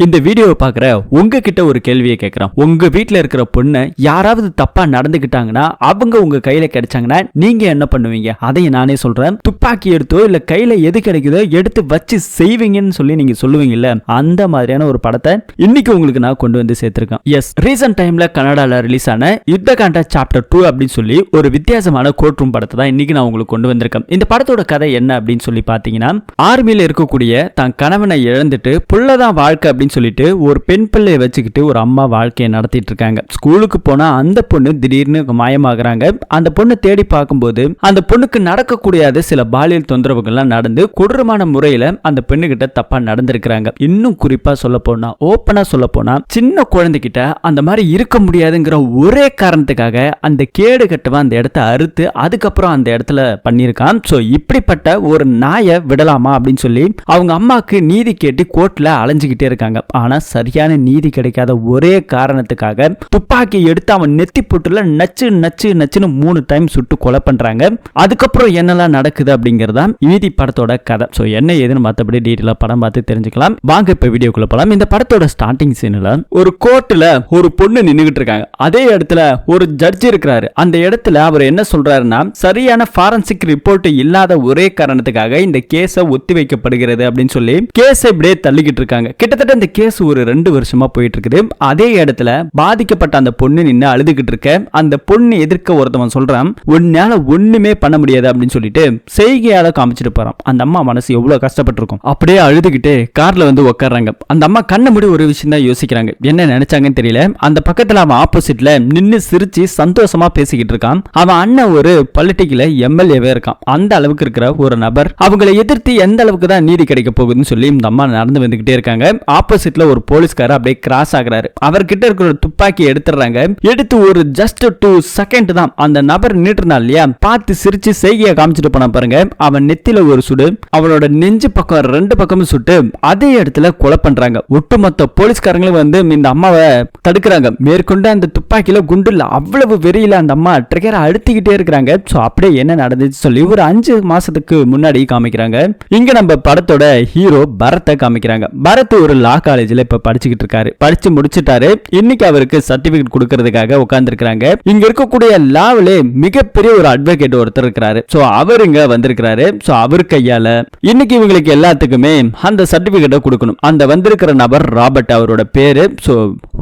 இந்த வீடியோவை பார்க்குற உங்ககிட்ட ஒரு கேள்வியை கேட்குறேன். உங்க வீட்டில் இருக்கிற பொண்ணு யாராவது தப்பா நடந்துக்கிட்டாங்கன்னா அவங்க உங்க கையில கிடைச்சாங்கன்னா நீங்க என்ன பண்ணுவீங்க? அதையும் நானே சொல்றேன். துப்பாக்கி எடுத்தோ இல்ல கையில எது கிடைக்குதோ எடுத்து வச்சு செய்வீங்கன்னு சொல்லி நீங்க சொல்லுவீங்கல்ல, அந்த மாதிரியான ஒரு படத்தை இன்னைக்கு உங்களுக்கு நான் கொண்டு வந்து சேர்த்திருக்கேன். எஸ், ரீசன்ட் டைம்ல கனடால ரிலீஸ் ஆன யுத்தகாண்டா சாப்டர் 2 அப்படின்னு சொல்லி ஒரு வித்தியாசமான கோர்ட் ரூம் படத்தை தான் இன்னைக்கு நான் உங்களுக்கு கொண்டு வந்திருக்கேன். இந்த படத்தோட கதை என்ன அப்படின்னு சொல்லி பாத்தீங்கன்னா, ஆர்மியில இருக்கக்கூடிய தான் கணவனை இழந்துட்டு புள்ளதான் வாழ்க்கை அப்படின்னு சொல்லிட்டு ஒரு பெண் பிள்ளையை வச்சுக்கிட்டு ஒரு அம்மா வாழ்க்கையை நடத்திட்டு இருக்காங்க. ஸ்கூலுக்கு போனா அந்த பொண்ணு திடீர்னு மாயமாகறாங்க. அந்த பொண்ணு தேடி பார்க்கும்போது அந்த பொண்ணுக்கு நடக்கக்கூடாத சில பாலியல் தொந்தரவுகள்லாம் நடந்து கொடூரமான முறையில அந்த பெண்ணுகிட்ட தப்பா நடந்திருக்கிறாங்க. இன்னும் குறிப்பா சொல்ல போனா, ஓப்பனா சொல்ல போனா, சின்ன குழந்தைகிட்ட அந்த மாதிரி இருக்க முடியாதுங்கிற ஒரே காரணத்துக்காக அந்த கேடு கட்டவன் அந்த இடத்த அறுத்து அதுக்கப்புறம் அந்த இடத்துல பண்ணியிருக்கான். சோ இப்படிப்பட்ட ஒரு நாயை விடலாமா அப்படின்னு சொல்லி அவங்க அம்மாக்கு நீதி கேட்டு கோர்ட்ல அலைஞ்சுக்கிட்டே இருக்காங்க. ஆனா சரியான நீதி கிடைக்காத ஒரே காரணத்துக்காக துப்பாக்கி எடுத்து அவன் நெத்தி போட்டுல நச்சு நச்சு நச்சுன்னு 3 டைம் சுட்டு கொலை பண்றாங்க. அதுக்கப்புறம் என்னெல்லாம் நடக்குது அப்படிங்கறதா மீதி படத்தோட கதை. சோ என்ன ஏதுன்னு மத்தபடி டீடைலா படம் பார்த்து தெரிஞ்சுக்கலாம். வாங்க இப்ப வீடியோக்குள்ள போலாம். இந்த படத்தோட ஸ்டார்டிங் சீன்ல ஒரு கோர்ட்ல ஒரு பொண்ணு நின்னுகிட்டு இருக்காங்க. அதே இடத்துல ஒரு ஜட்ஜ் இருக்கிறாரு. அந்த இடத்துல அவர் என்ன சொல்றாருன்னா, சரியான ஃபாரன்சிக் ரிப்போர்ட் இல்லாத ஒரே காரணத்துக்காக இந்த கேஸ ஒத்தி வைக்கப்படுகிறது அப்படின்னு சொல்லி கேஸை இப்படியே தள்ளிக்கிட்டு இருக்காங்க. கிட்டத்தட்ட இந்த கேஸ் ஒரு 2 வருஷமா போயிட்டு இருக்குது. அதே இடத்துல பாதிக்கப்பட்ட அந்த பொண்ணு நின்று அழுதுகிட்டு இருக்க. அந்த பொண்ணு எதிர்க்க ஒருத்தவன் சொல்றான், உன்னால ஒண்ணுமே பண்ண முடியாது அப்படின்னு சொல்லிட்டு செய்கையால காமிச்சிட்டு போறான். அந்த அம்மா மனசு எவ்வளவு கஷ்டப்பட்டு இருக்கும். அப்படியே அழுதுகிட்டு கார்ல வந்து உட்கார்றாங்க. அந்த அம்மா கண்ண மூடி ஒரு விஷயம் தான் யோசிக்கிறாங்க. என்ன நினைச்சாங்கன்னு தெரியல. அந்த பக்கத்துல அவன் ஆப்போசிட்ல நின்னு சிரிச்சு சந்தோஷமா பேசிக்கிட்டு இருக்கான். அவன் அண்ணன் ஒரு பொலிட்டிக்கல எம்எல்ஏவே இருக்கான். அந்த அளவுக்கு இருக்கிற ஒரு நபர் அவங்களை எதிர்த்து எந்த அளவுக்கு தான் நீதி கிடைக்க போகுதுன்னு சொல்லி இந்த அம்மா நடந்து வந்துகிட்டே இருக்காங்க. ஆப்போசிட்ல ஒரு போலீஸ்காரர் அப்படியே கிராஸ் ஆகுறாரு. அவர்கிட்ட இருக்கிற துப்பாக்கி எடுத்துறாங்க. எடுத்து ஒரு ஜஸ்ட் 2 செகண்ட் தான் அந்த நபர் நின்னுட்டு இல்லையா, பார்த்து சிரிச்சு செய்கையை காமிச்சிட்டு போன பாருங்க. அவன் நெத்தில ஒரு சுடு, அவனோட நெஞ்சு பக்கம் 2 பக்கமும் சுட்டு அதே இடத்துல கொலை பண்றாங்க. ஒட்டுமொத்த போலீஸ்காரங்களும் வந்து இந்த அம்மாவை தடுக்கிறாங்க. மேற்கொண்டு அந்த துப்பாக்கியில குண்டுல அவ்வளவு வெறியில அந்த அம்மா ட்ரிகரை அழுத்திக்கிட்டே இருக்கிறாங்க. சோ அப்படியே என்ன நடந்துச்சு சொல்லி ஒரு 5 மாசத்துக்கு முன்னாடி காமிக்கிறாங்க. இங்க நம்ம படத்தோட ஹீரோ பரத்தை காமிக்கிறாங்க. பரத் ஒரு லா காலேஜ்ல இப்ப படிச்சுக்கிட்டு இருக்காரு. படிச்சு முடிச்சிட்டாரு. இன்னைக்கு அவருக்கு சர்டிபிகேட் கொடுக்கிறதுக்காக உட்கார்ந்து இருக்காங்க. இங்க இருக்கக்கூடிய லாவிலே மிகப்பெரிய ஒரு அட்வொகேட் ஒருத்தர் இருக்கிறாரு. சோ அவர் இங்க வந்திருக்கிறாரு. சோ அவர் கையால இன்னைக்கு இவங்களுக்கு எல்லாத்துக்குமே அந்த சர்டிபிகேட்டை கொடுக்கணும். அந்த வந்திருக்கிற நபர் ராபர்ட் அவரோட பேரு. சோ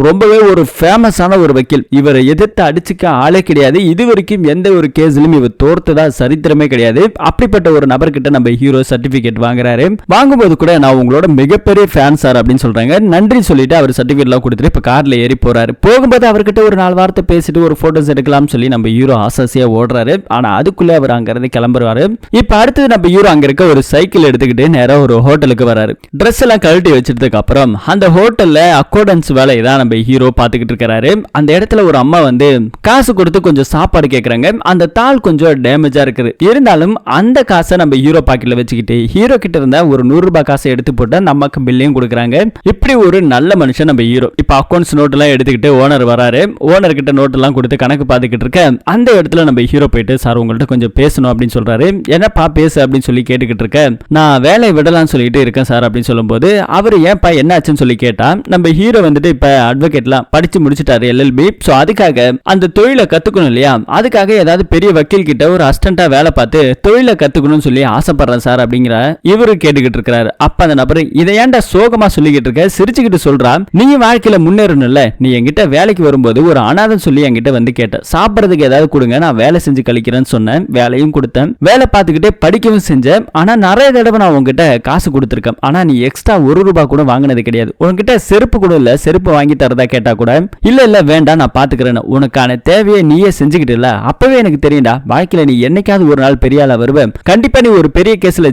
ரொம்பவே ஒரு ஃபேமஸான ஒரு வக்கீல். இவரை எதிர்த்து அடிச்சுக்க ஆளே கிடையாது. இது வரைக்கும் எந்த ஒரு கேஸ்லயும் இவர் தோர்த்ததா சரித்திரமே கிடையாது. அப்படிப்பட்ட ஒரு நபர்கிட்ட நம்ம ஹீரோ சர்டிபிகேட் வாங்குறாரு. வாங்கும்போது கூட நான் உங்களோட மிகப்பெரிய ஃபேன் சார் அப்படின்னு சொல்றாங்க. நன்றி சொல்லிட்டு அவர் சர்டிபிகேட்லாம் கொடுத்துட்டு இப்ப கார்ல ஏறி போறாரு. போகும்போது அவர்கிட்ட ஒரு 4 வார்த்தை பேசிட்டு ஒரு போட்டோஸ் எடுக்கலாம் சொல்லி நம்ம ஹீரோ ஆசாசியா ஓடுறாரு. ஆனா அதுக்குள்ள அவர் அங்க இருந்து கிளம்புறாரு. இப்ப அடுத்தது நம்ம ஹீரோ அங்க இருக்க ஒரு சைக்கிள் எடுத்துக்கிட்டு நேரா ஒரு ஹோட்டலுக்கு வராரு. ட்ரெஸ் எல்லாம் கழட்டி வச்சிட்டதுக்கு அப்புறம் அந்த ஹோட்டல்ல அக்கௌண்டன்ஸ் வேலையை தான் நம்ம ஹீரோ பாத்துக்கிட்டு இருக்காரு. அந்த இடத்துல ஒரு அம்மா வந்து காசு கொடுத்து கொஞ்சம் சாப்பாடு கேக்குறாங்க. அந்த தாள் கொஞ்சம் டேமேஜா இருக்குது. இருந்தாலும் அந்த காசை நம்ம ஹீரோ பாக்கெட்ல வச்சுக்கிட்டு ஹீரோ கிட்ட இருந்த ஒரு 100 ரூபாய் காசை எடுத்து போட்டு நமக்கு பில்லையும் கொடுக்குறாங்க. இப்படி ஒரு நல்ல மனுஷன் நம்ம ஹீரோ. இப்ப அக்கௌண்ட்ஸ் நோட் எல்லாம் எடுத்துக்கிட்டு ஓனர் வராரு. ஓனர் கிட்ட நோட் எல்லாம் கொடுத்து கணக்கு பார்த்துக்கிட்டு இருக்க. அந்த இடத்துல நம்ம ஹீரோ போயிட்டு, சார் உங்கள்ட்ட கொஞ்சம் பேசணும் அப்படின்னு சொல்றாரு. என்னப்பா பேசு அப்படின்னு சொல்லி கேட்டுக்கிட்டு இருக்க. நான் வேலையை விடலாம்னு சொல்லிட்டு இருக்கேன் சார் அப்படின்னு சொல்லும்போது அவர் ஏன்பா என்னாச்சுன்னு சொல்லி கேட்டா, நம்ம ஹீரோ வந்துட்டு இப்ப அட்வொகேட்லாம் படிச்சு முடிச்சிட்டாரு, LLB. சோ அதுக்காக அந்த தொழிலை கத்துக்கணும் இல்லையா, அதுக்காக ஏதாவது பெரிய வக்கீல் கிட்ட ஒரு அசிஸ்டண்டா வேலை பார்த்து தொழிலை கத்துக்கணும்னு சொல்லி ஆசைப்படுறேன் சார் அப்படிங்கிற இவரு கேட்டுக்கிட்டு இருக்காரு. அப்ப அந்த நபர் இதை ஏன்டா சோகமா சொல்லிக்கிட்டு இருக்க, சிரிச்சுக்கிட்டு சொல்றா, நீ வாழ்க்கையில முன்னேறணும்ல, நீ என்கிட்ட வேலைக்கு வரும்போது ஒரு அனாதம் சொல்லி என்கிட்ட வந்து கேட்ட, சாப்பிடறதுக்கு ஏதாவது கொடுங்க, நான் வேலை செஞ்சு கழிக்கிறேன்னு சொன்னேன். வேலையும் கொடுத்தேன், வேலை பார்த்துக்கிட்டே படிக்கவும் செஞ்சேன். ஆனா நிறைய தடவை நான் உங்ககிட்ட காசு கொடுத்துருக்கேன். ஆனா நீ எக்ஸ்ட்ரா 1 ரூபாய் கூட வாங்கினது கிடையாது. உன்கிட்ட செருப்பு கூட இல்ல, செருப்பு வாங்கி தரதா கேட்டா கூட இல்ல வேண்டாம் நான் பாத்துக்கிறேன், உனக்கான தேவையை நீயே செஞ்சுக்கிட்டு இல்ல. அப்பவே எனக்கு தெரியும்டா, வாழ்க்கையில நீ என்னைக்காவது ஒரு நாள் பெரிய ஆளா வருவேன், கண்டிப்பா நீ ஒரு பெரிய கேஸ்ல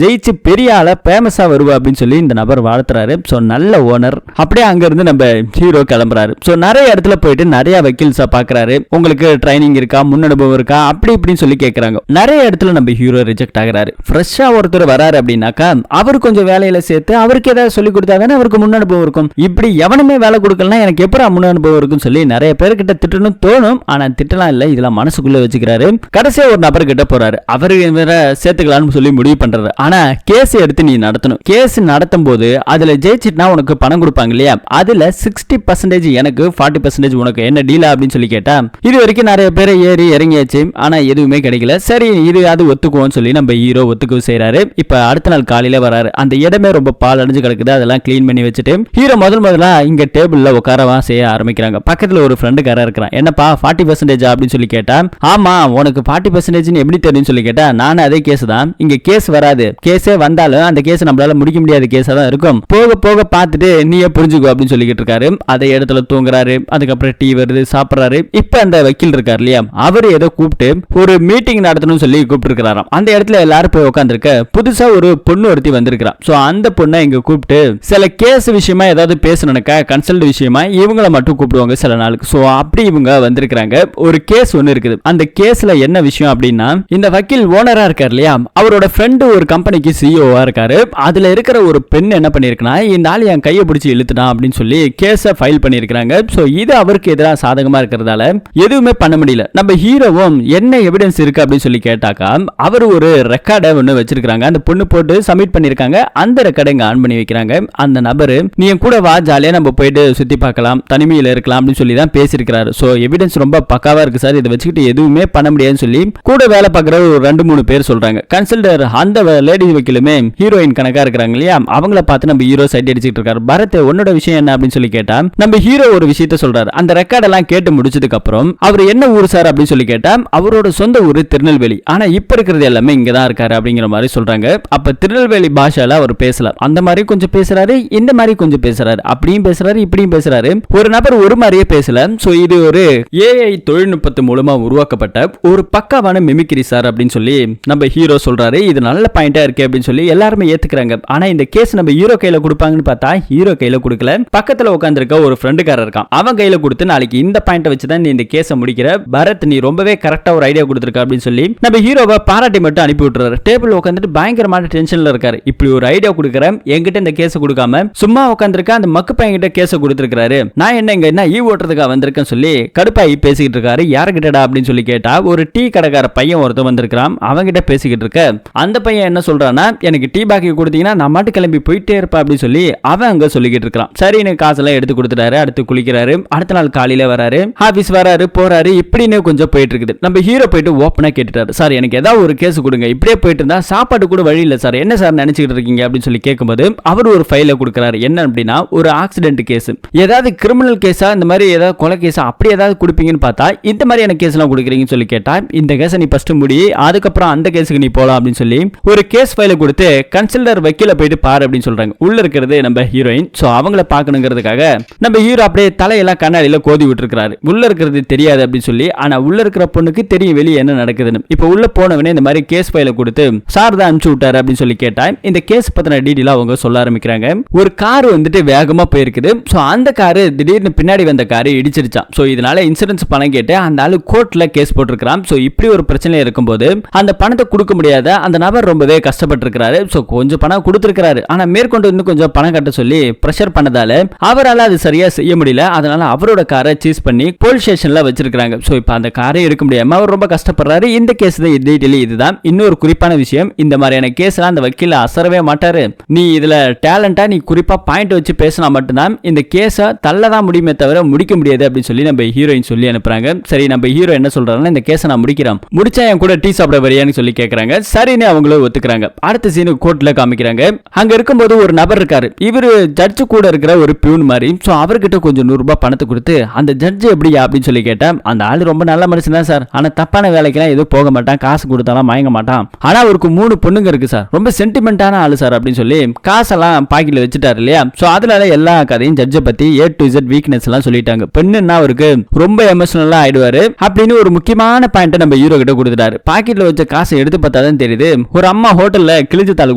ஜெயிச்சு பெரிய ஆளா ஃபேமஸா வருவ அப்படின்னு சொல்லி இந்த நபர் வாழ்த்துறாரு. சோ நல்ல ஓனர். அப்படியே அங்க இருந்து நம்ம ஹீரோ கிளம்புறாரு. சோ நிறைய இடத்துல போயிட்டு நிறைய வக்கீல்ஸா பாக்குறாரு. உங்களுக்கு ட்ரைனிங் இருக்கா, முன் அனுபவம் இருக்கா, அப்படி இப்படின்னு சொல்லி கேட்கறாங்க. நிறைய இடத்துல நம்ம ஹீரோ ரிஜெக்ட் ஆகுறாரு. ஃப்ரெஷ்ஷா ஒருத்தர் வராரு அப்படின்னாக்கா அவர் கொஞ்சம் வேலையில சேர்த்து அவருக்கு ஏதாவது சொல்லி கொடுத்தாங்கன்னா அவருக்கு முன் அனுபவம் இருக்கும். இப்படி எவனுமே வேலை கொடுக்கலாம், எனக்கு எப்படா முன் அனுபவம் இருக்குன்னு சொல்லி நிறைய பேர்கிட்ட திட்டணும் தோணும். ஆனா திட்டலாம் இல்ல, இதெல்லாம் மனசுக்குள்ள வச்சுக்கிறாரு. கடைசியா ஒரு நபர் கிட்ட போறாரு. அவரு வேற சேர்த்துக்கலாம்னு சொல்லி முடிவு பண்றாரு. ஆனா கேஸ் எடுத்து நீ நடத்தணும். கேஸ் நடத்தும் போது அதுல ஜெயிச்சிட்டா உனக்கு பணம் கொடுப்பாங்க இல்லையா, அதுல 60% எனக்கு 40% உனக்கு, என்ன டீலா அப்படின்னு சொல்லி கேட்டா இது வரைக்கும் நிறைய பேரை ஏறி இறங்கியாச்சு, ஆனா எதுவுமே கிடைக்கல. சரி இது அது ஒத்துக்குவோம் சொல்லி நம்ம ஹீரோ ஒத்துக்கு செய்யறாரு. இப்ப அடுத்த நாள் காலையில வராரு. அந்த இடமே ரொம்ப பால் அடைஞ்சு கிடக்குது. அதெல்லாம் கிளீன் பண்ணி வச்சுட்டு ஹீரோ முதல்ல இங்க டேபிள்ல உட்காரவா செய்ய ஆரம்பிக்கிறாங்க. பக்கத்துல ஒரு ஃப்ரெண்டுக்காரா இருக்கிறான். என்னப்பா 40% அப்படின்னு சொல்லி கேட்டா, ஆமா உனக்கு 40% எப்படி தெரியும் சொல்லி கேட்டா, நானும் அதே கேஸ் தான். இங்க கேஸ் வராது, கேஸே வந்தாலும் அந்த கேஸ் நம்மளால முடிக்க முடியாத கேஸா தான் இருக்கும், போக போக பார்த்துட்டு நீயே புரிஞ்சுக்கோ அப்படின்னு சொல்லிக்கிட்டு இருக்காரு. அதே இடத்துல தூங்குறாரு. அதுக்கப்புறம் டீ வருது, சாப்பிடுறாரு. இப்ப அந்த வக்கீல் இருக்காரு இல்லையா, அவரு ஏதோ கூப்பிட்டு ஒரு மீட்டிங் நடத்தணும்னு சொல்லி கூப்பிட்டு இருக்காராம். அந்த இடத்துல எல்லாரும் போய் உட்காந்துருக்க புதுசா ஒரு பொண்ணு ஒருத்தி வந்திருக்கிறான். சோ அந்த பொண்ணை இங்க கூப்பிட்டு சில கேஸ் விஷயமா ஏதாவது பேசணும்னாக்கா கன்சல்ட் விஷயமா இவங்களை மட்டும் கூப்பிடுவாங்க சில நாளுக்கு. சோ அப்படி இவங்க வந்திருக்காங்க. ஒரு கேஸ் ஒன்னு இருக்குது. அந்த கேஸ்ல என்ன விஷயம் அப்படின்னா, இந்த வக்கீல் ஓனரா இருக்காரு இல்லையா, அவரோட ஃப்ரெண்டு ஒரு கம்பெனிக்கு சிஇஓவா இருக்காரு. அதுல இருக்கிற ஒரு பெண் என்ன பண்ணிருக்குன்னா, இந்த ஆள் என் கையை பிடிச்சி இழுத்துட்டான் அப்படின்னு சொல்லி கேஸ ஃபைல் பண்ணிருக்காங்க. சோ இது அவருக்கு எதிராக சாதகமா இருக்கிறதால எதுவுமே பண்ண முடியல. நம்ம ஹீரோவும் என்ன எவிடன்ஸ் இருக்கு அப்படின்னு சொல்லி கேட்டாக்கா, அவர் ஒரு ரெக்கார்டை ஒன்னு வச்சிருக்காங்க. அந்த பொண்ணு போட்டு சப்மிட் பண்ணிருக்காங்க. அந்த ரெக்கார்டை இங்க ஆன் பண்ணி வைக்கிறாங்க. அந்த நபரு நீ என் கூட வா, ஜாலியா நம்ம போயிட்டு சுத்தி பார்க்கலாம், தனிமையில இருக்கலாம் அப்படின்னு சொல்லி தான் பேசியிருக்காரு. சோ எவிடன்ஸ் ரொம்ப பக்காவா இருக்கு சார், இதை வச்சுக்கிட்டு எதுவுமே பண்ண முடியாதுன்னு சொல்லி கூட வேலை பார்க்குற ஒரு 2-3 பேர் சொல்றாங்க. கன்சல்டர் அந்த லேடி வக்கீலுமே ஹீரோயின் கணக்கா இருக்கிறாங்க இல்லையா, அவங்கள பார்த்து நம்ம ஹீரோ சைட் அடிச்சுட்டு இருக்காரு. பரத் உன்னோட விஷயம் என்ன அப்படின்னு சொல்லி கேட்டா, நம்ம ஹீரோ ஒரு விஷயத்த சொல்றாரு. அந்த ரெக்கார்ட் எல்லாம் கேட்டு முடிச்சதுக்கு அப்புறம் அவர் என்ன ஊர் சார் அப்படின்னு சொல்லி கேட்டா, அவரோட சொந்த ஊரு திருநெல்வேலி, ஆனா இப்ப இருக்கிறது எல்லாமே இங்கதான் இருக்காரு அப்படிங்கிற மாதிரி சொல்றாங்க. அப்ப திருநெல்வேலி பாஷால அவர் பேசல, அந்த மாதிரி கொஞ்சம் பேசுறாரு, இந்த மாதிரி கொஞ்சம் பேசுறாரு, அப்படியும் பேசுறாரு, இப்படியும் பேசுறாரு. ஒரு நபர் ஒரு மாதிரியே பேசல. சோ இது ஒரு ஏஐ தொழில்நுட்பத்து மூலமா உருவாக்கப்பட்ட ஒரு பக்காவான மிமிக்ரி சார் அப்படின்னு சொல்லி நம்ம ஹீரோ சொல்றாரு. இது நல்ல பாயிண்டா இருக்கு அப்படின்னு சொல்லி எல்லாருமே ஏத்துக்கிறாங்க. ஆனா இந்த கேஸ் நம்ம ஹீரோ கையில கொடுப்பாங்கன்னு பார்த்தா ஹீரோ கையில கொடுக்கல. பக்கத்துல உட்கார்ந்திருக்க ஒரு ஃப்ரெண்டுக்காரர் இருக்கான், அவன் கையில கொடுத்து நாளைக்கு இந்த பாயிண்ட வச்சு தான் நீ இந்த கேஸை முடிக்கிற, பரத் நீ ரொம்பவே கரெக்டா ஒரு ஐடியா கொடுத்திருக்க அப்படின்னு சொல்லி நம்ம ஹீரோவை பாராட்டி மட்டும் அனுப்பி விட்டுறாரு. டேபிள் உட்காந்துட்டு பயங்கரமான டென்ஷன்ல இருக்காரு. இப்படி ஒரு ஐடியா கொடுக்கறேன், என்கிட்ட இந்த கேஸை கொடுக்காம சும்மா உட்காந்துருக்க அந்த மக்கு பையன்கிட்ட கேஸை கொடுத்திருக்காரு, நான் என்ன இங்க என்ன ஈ ஓட்டுறதுக்காக வந்திருக்கேன்னு சொல்லி கடுப்பாயி பேசிக்கிட்டு இருக்காரு. யாருகிட்டடா அப்படின்னு சொல்லி கேட்டா, ஒரு டீ கடைக்கார பையன் ஒருத்தன் வந்திருக்கான், அவங்கிட்ட பேசிக்கிட்டு இருக்க. அந்த பையன் என்ன சொல்றான்னா, எனக்கு டீ பாக்கி கொடுத்தீங்கன்னா நான் மாட்டு கிளம்பி போயிட்டே இருப்பேன் அப்படின்னு சொல்லி அவன் அங்க சொல்லிக்கிட்டு இருக்கான். சரின்னு காசெல்லாம் எடுத்து கொடுத்துட்டாரு. அடுத்து குளிக்கிறாரு. அடுத்த நாள் காலையில வராரு, ஆபீஸ் வராரு, போறாரு. இப்படின்னு கொஞ்சம் போயிட்டு இருக்குது. நம்ம ஹீரோ போயிட்டு ஓப்பனா கேட்டுட்டாரு, சார் எனக்கு ஏதாவது ஒரு கேஸ் கொடுங்க, இப்படியே போயிட்டு இருந்தா சாப்பாடு கூட வழி இல்ல சார், என்ன சார் நினைச்சுக்கிட்டு இருக்கீங்க அப்படின்னு சொல்லி கேட்கும்போது அவர் ஒரு ஃபைல கொடுக்கறாரு. என்ன அப்படின்னா, ஒரு ஆக்சிடென்ட் கேஸ், ஏதாவது கிரிமினல் கேஸா, இந்த மாதிரி ஏதாவது கொலை கேஸா அப்படி ஏதாவது கொடுப்பீங்கன்னு பார்த்தா இந்த மாதிரி எனக்கு கேஸ் எல்லாம் கொடுக்குறீங்கன்னு சொல்லி கேட்டா, இந்த கேஸை நீ ஃபர்ஸ்ட் முடி, அதுக்கப்புறம் அந்த கேஸுக்கு நீ போலாம் அப்படின்னு சொல்லி ஒரு கேஸ் ஃபைல கொடுத்து கன்சல்டர் வக்கீல போயிட்டு பாரு அப்படின்னு சொல்றாங்க. உள்ள இருக்கிறது நம்ம ஹீரோயின். சோ அவங்கள பார்க்கணுங்கிறதுக்காக நம்ம ஹீரோ அப்படியே தலையெல்லாம் கண்ணாடியில கோதி விட்டுருக்காரு. உள்ள இருக்கிறது தெரியாது அப்படின்னு சொல்லி. ஆனா உள்ள இருக்கிற பொண்ணுக்கு தெரியும் வெளியே என்ன நடக்குதுன்னு. இப்ப உள்ள போனவனே இந்த மாதிரி கேஸ் ஃபைல கொடுத்து சார் தான் அனுப்பிச்சு விட்டாரு அப்படின்னு சொல்லி கேட்டா, இந்த கேஸ் பத்தின டீடைலா அவங்க சொல்ல ஆரம்பிக்கிறாங்க. ஒரு கார் வந்துட்டு வேகமா போயிருக்குது. சோ அந்த காரு திடீர்னு பின்னாடி வந்த காரு இடிச்சிருச்சான். சோ இதனால இன்சூரன்ஸ் பணம் கேட்டு அந்த ஆளு கோர்ட்ல கேஸ் போட்டிருக்கான். சோ இப்படி ஒரு பிரச்சனை இருக்கும்போது அந்த பணத்தை கொடுக்க முடியாத அந்த நபர் ரொம்பவே கஷ்டப்பட்டு இருக்காரு. சோ கொஞ்சம் பணம் கொடுத்திருக்காரு, ஆனா மேற்கொண்டு இன்னும் கொஞ்சம் பணம் கட்ட சொல்லி பிரஷர் பண்ணதால அவரால் அது சரியா செய்ய முடியல. அதனால அவரோட காரை சீஸ் பண்ணி போலீஸ் ஸ்டேஷன்ல வச்சிருக்காங்க. சோ இப்ப அந்த காரை எடுக்க முடியாம அவர் ரொம்ப கஷ்டப்படுறாரு. இந்த கேஸ் டீடைல் இதுதான். இன்னொரு குறிப்பான விஷயம், இந்த மாதிரியான கேஸ்லாம் அந்த வக்கீல அசரவே மாட்டாரு. நீ இதுல டேலண்டா நீ குறிப்பா பாயிண்ட் வச்சு பேசினா மட்டும்தான் இந்த கேஸை தள்ளதான் முடியுமே தவிர முடிக்க முடியாது அப்படின்னு சொல்லி நம்ம ஹீரோயின் சொல்லி அனுப்புறாங்க. சரி நம்ம ஹீரோ என்ன சொல்றாருன்னா, இந்த கேஸை நான் முடிக்கிறேன், முடிச்சா என் கூட டீ சாப்பிட வரியான்னு சொல்லி கேட்கறாங்க. சரின்னு அவங்களும் ஒத்துக்கிறாங்க. அடுத்த சீனு கோர்ட்ல காமிக்கிறாங்க. அங்க இருக்கும்போது ஒரு நபர் இருக்காரு. இவரு ஜட்ஜு கூட இருக்கிற ஒரு பியூன் மாதிரி. சோ அவர்கிட்ட கொஞ்சம் 100 ரூபாய் பணத்தை கொடுத்து அந்த ஜட்ஜ் எப்படியா அப்படின்னு சொல்லி கேட்டா, அந்த ஆளு ரொம்ப நல்ல மனுஷன் தான் சார், ஆனா தப்பான வேலைக்கெல்லாம் எதுவும் போக மாட்டான், காசு கொடுத்தாலும் மயங்க மாட்டான், ஆனா அவருக்கு 3 பொண்ணுங்க இருக்கு சார், ரொம்ப சென்டிமெண்டான ஆளு சார் அப்படின்னு சொல்லி காசெல்லாம் பாக்கெட்ல வச்சுட்டாரு இல்லையா. சோ அதுல எல்லா கதையும் ஜட்ஜை பத்தி A to Z வீக்னஸ் எல்லாம் சொல்லிட்டாங்க. பெண்ணுன்னா அவருக்கு ரொம்ப எமோஷனலா ஆயிடுவாரு அப்படின்னு ஒரு முக்கியமான பாயிண்ட் நம்ம ஹீரோ கிட்ட கொடுத்துட்டாரு. பாக்கெட்ல வச்ச காசை எடுத்து பார்த்தாதான் தெரியுது, ஒரு அம்மா ஹோட்டல்ல கிழிஞ்ச தாள்